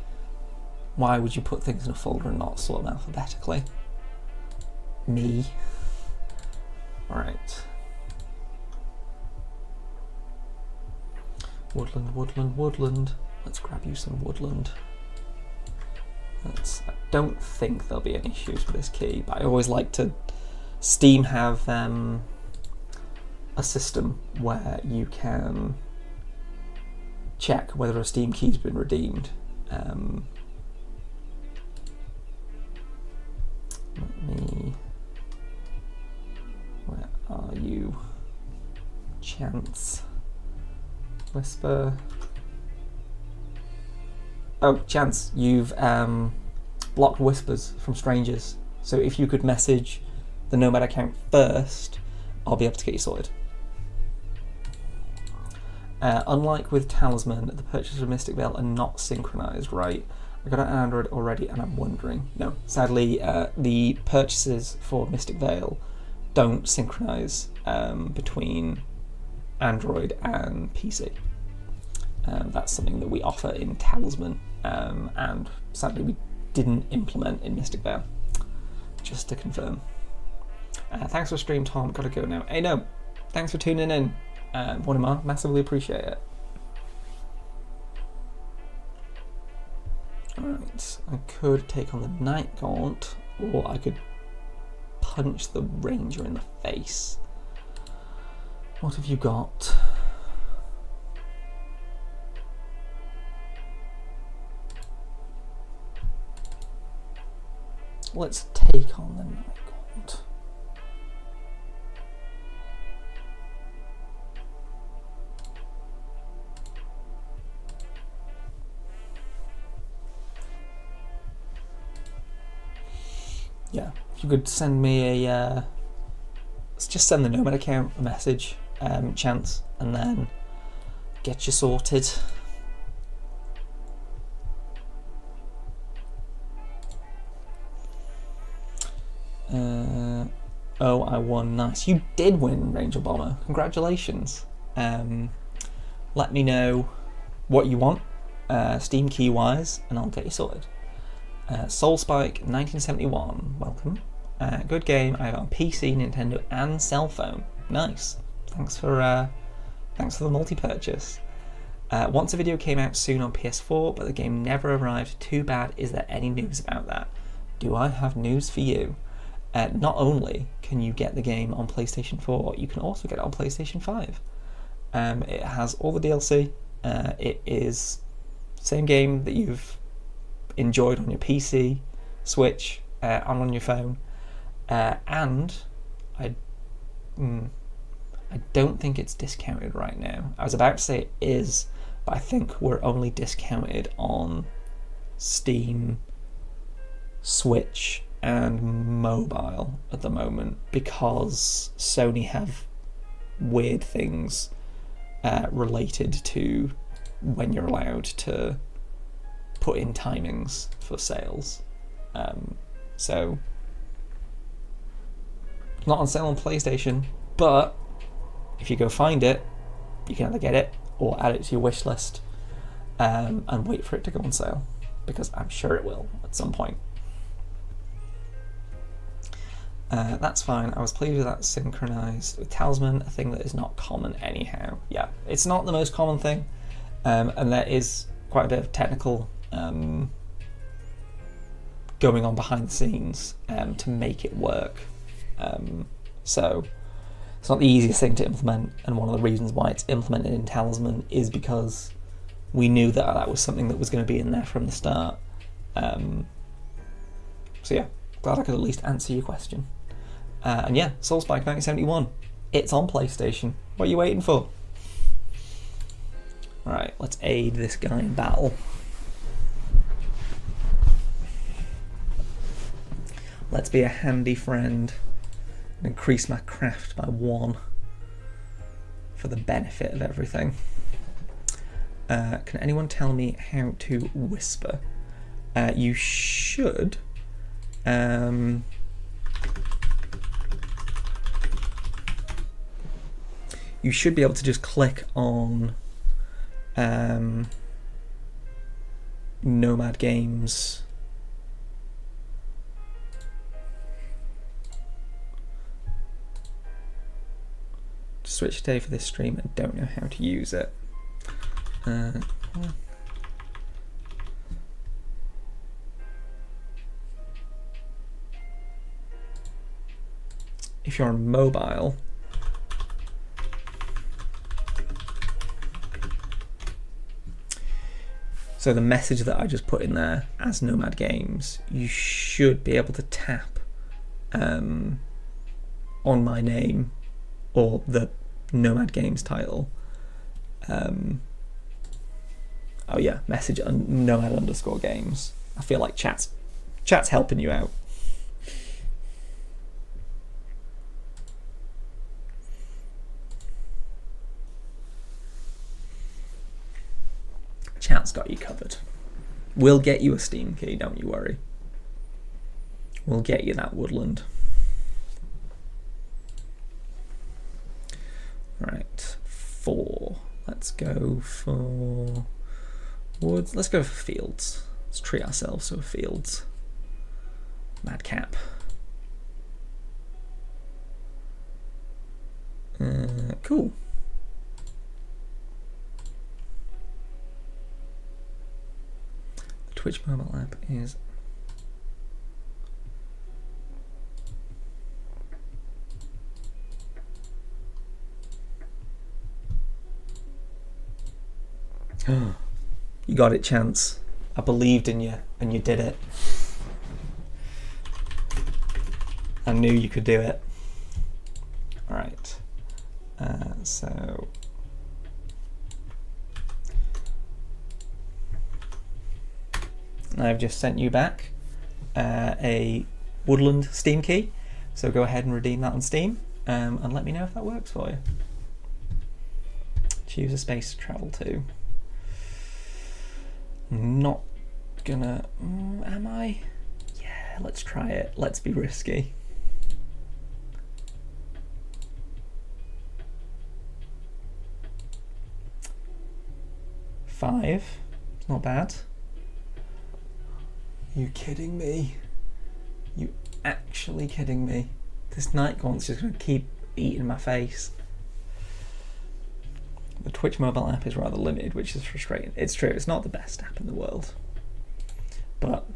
Speaker 1: Why would you put things in a folder and not sort them alphabetically? Me. Right. Woodland. Let's grab you some Woodland. I don't think there'll be any issues with this key, but I always like to... Steam have a system where you can check whether a Steam key's been redeemed. Where are you? Chance. Whisper. Oh, Chance, you've blocked whispers from strangers. So if you could message the Nomad account first, I'll be able to get you sorted. Unlike with Talisman, the purchases of Mystic Veil are not synchronized, right? I got it on Android already and I'm wondering. No, sadly, the purchases for Mystic Veil don't synchronize between Android and PC. That's something that we offer in Talisman, and sadly we didn't implement in Mystic Veil. Just to confirm. Thanks for stream, Tom. Gotta go now. Hey, no, thanks for tuning in. Wanimar, massively appreciate it. Alright, I could take on the Night Gaunt, or I could punch the Ranger in the face. What have you got? Let's take on the Night Gaunt. Yeah, if you could send me a let's just send the Nomad account a message, Chance, and then get you sorted. Oh, I won. Nice. You did win, Ranger Bomber. Congratulations. Let me know what you want, Steam key wise, and I'll get you sorted. Soul Spike 1971. Welcome. Good game. I have it on PC, Nintendo, and cell phone. Nice. Thanks for the multi-purchase. Once a video came out soon on PS4, but the game never arrived. Too bad. Is there any news about that? Do I have news for you? Not only can you get the game on PlayStation 4, you can also get it on PlayStation 5. It has all the DLC. It is the same game that you've enjoyed on your PC, Switch, on your phone, and I don't think it's discounted right now. I was about to say it is, but I think we're only discounted on Steam, Switch, and mobile at the moment because Sony have weird things related to when you're allowed to put in timings for sales. So not on sale on PlayStation, but if you go find it, you can either get it or add it to your wish list, and wait for it to go on sale, because I'm sure it will at some point. That's fine. I was pleased with that synchronized with Talisman, a thing that is not common anyhow. Yeah, it's not the most common thing, and there is quite a bit of technical going on behind the scenes to make it work. So it's not the easiest thing to implement, and one of the reasons why it's implemented in Talisman is because we knew that that was something that was going to be in there from the start. So yeah, glad I could at least answer your question. And yeah, Soulspike 1971, it's on PlayStation. What are you waiting for? Alright, let's aid this guy in battle. Let's be a handy friend and increase my craft by 1 for the benefit of everything. Can anyone tell me how to whisper? You should. You should be able to just click on Nomad Games. Switch today for this stream and don't know how to use it. If you're on mobile, so the message that I just put in there as Nomad Games, you should be able to tap on my name or the Nomad Games title. Oh yeah, message Nomad_Games. I feel like chat's helping you out. Chat's got you covered. We'll get you a Steam key, don't you worry. We'll get you that woodland. Right, 4. Let's go for woods. Let's go for fields. Let's treat ourselves to fields. Madcap. Cool. The Twitch mobile app is you got it, Chance. I believed in you, and you did it. I knew you could do it. Alright. So... I've just sent you back a Woodland Steam key. So go ahead and redeem that on Steam, and let me know if that works for you. Choose a space to travel to. Not gonna... am I? Yeah, let's try it. Let's be risky. Five. It's not bad. You kidding me? You actually kidding me? This night gaunt's just gonna keep eating my face. The Twitch mobile app is rather limited, which is frustrating. It's true, it's not the best app in the world. But,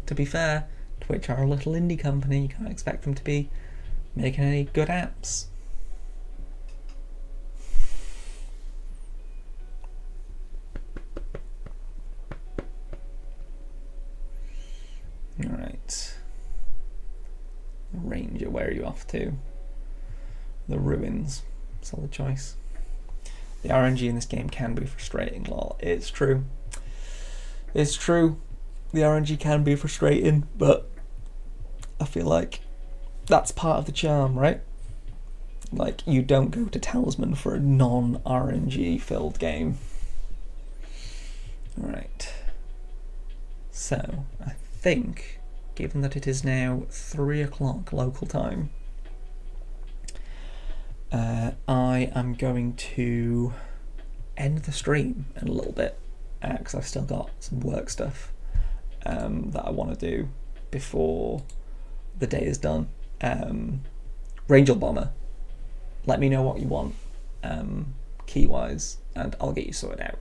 Speaker 1: to be fair, Twitch are a little indie company. You can't expect them to be making any good apps. Alright. Ranger, where are you off to? The ruins. Solid choice. The RNG in this game can be frustrating, lol. It's true. It's true. The RNG can be frustrating, but I feel like that's part of the charm, right? Like, you don't go to Talisman for a non-RNG filled game. Right. So, I think, given that it is now 3 o'clock local time, I am going to end the stream in a little bit, because I've still got some work stuff that I want to do before the day is done. Rangel Bomber, let me know what you want, key-wise, and I'll get you sorted out.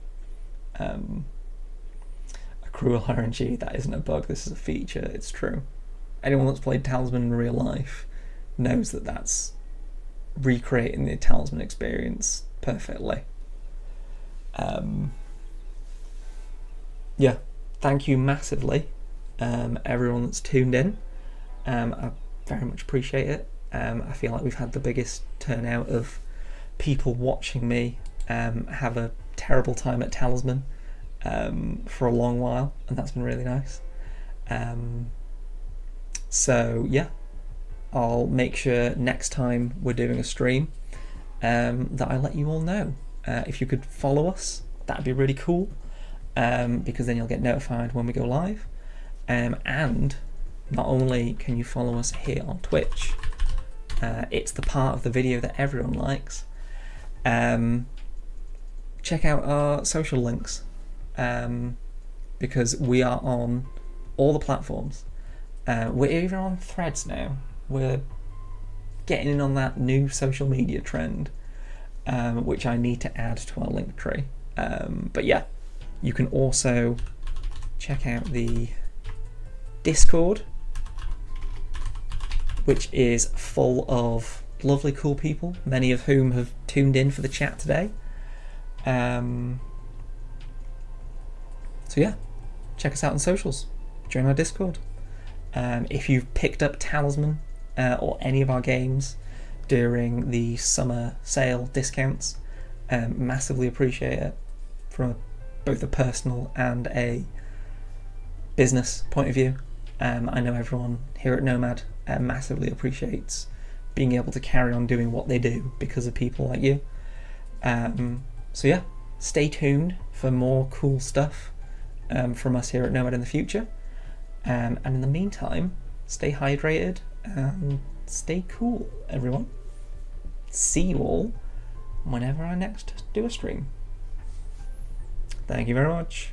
Speaker 1: A cruel RNG, that isn't a bug, this is a feature, it's true. Anyone that's played Talisman in real life knows that that's recreating the Talisman experience perfectly. Yeah, thank you massively, everyone that's tuned in. I very much appreciate it. I feel like we've had the biggest turnout of people watching me have a terrible time at Talisman for a long while, and that's been really nice. So yeah, I'll make sure next time we're doing a stream that I let you all know. If you could follow us, that'd be really cool, because then you'll get notified when we go live. And not only can you follow us here on Twitch, it's the part of the video that everyone likes. Check out our social links, because we are on all the platforms. We're even on Threads now. We're getting in on that new social media trend, which I need to add to our link tree. But yeah, you can also check out the Discord, which is full of lovely, cool people, many of whom have tuned in for the chat today. So yeah, check us out on socials, join our Discord. If you've picked up Talisman or any of our games during the summer sale discounts, massively appreciate it from both a personal and a business point of view. I know everyone here at Nomad massively appreciates being able to carry on doing what they do because of people like you. So yeah, stay tuned for more cool stuff from us here at Nomad in the future. And in the meantime, stay hydrated and stay cool, everyone. See you all whenever I next do a stream. Thank you very much.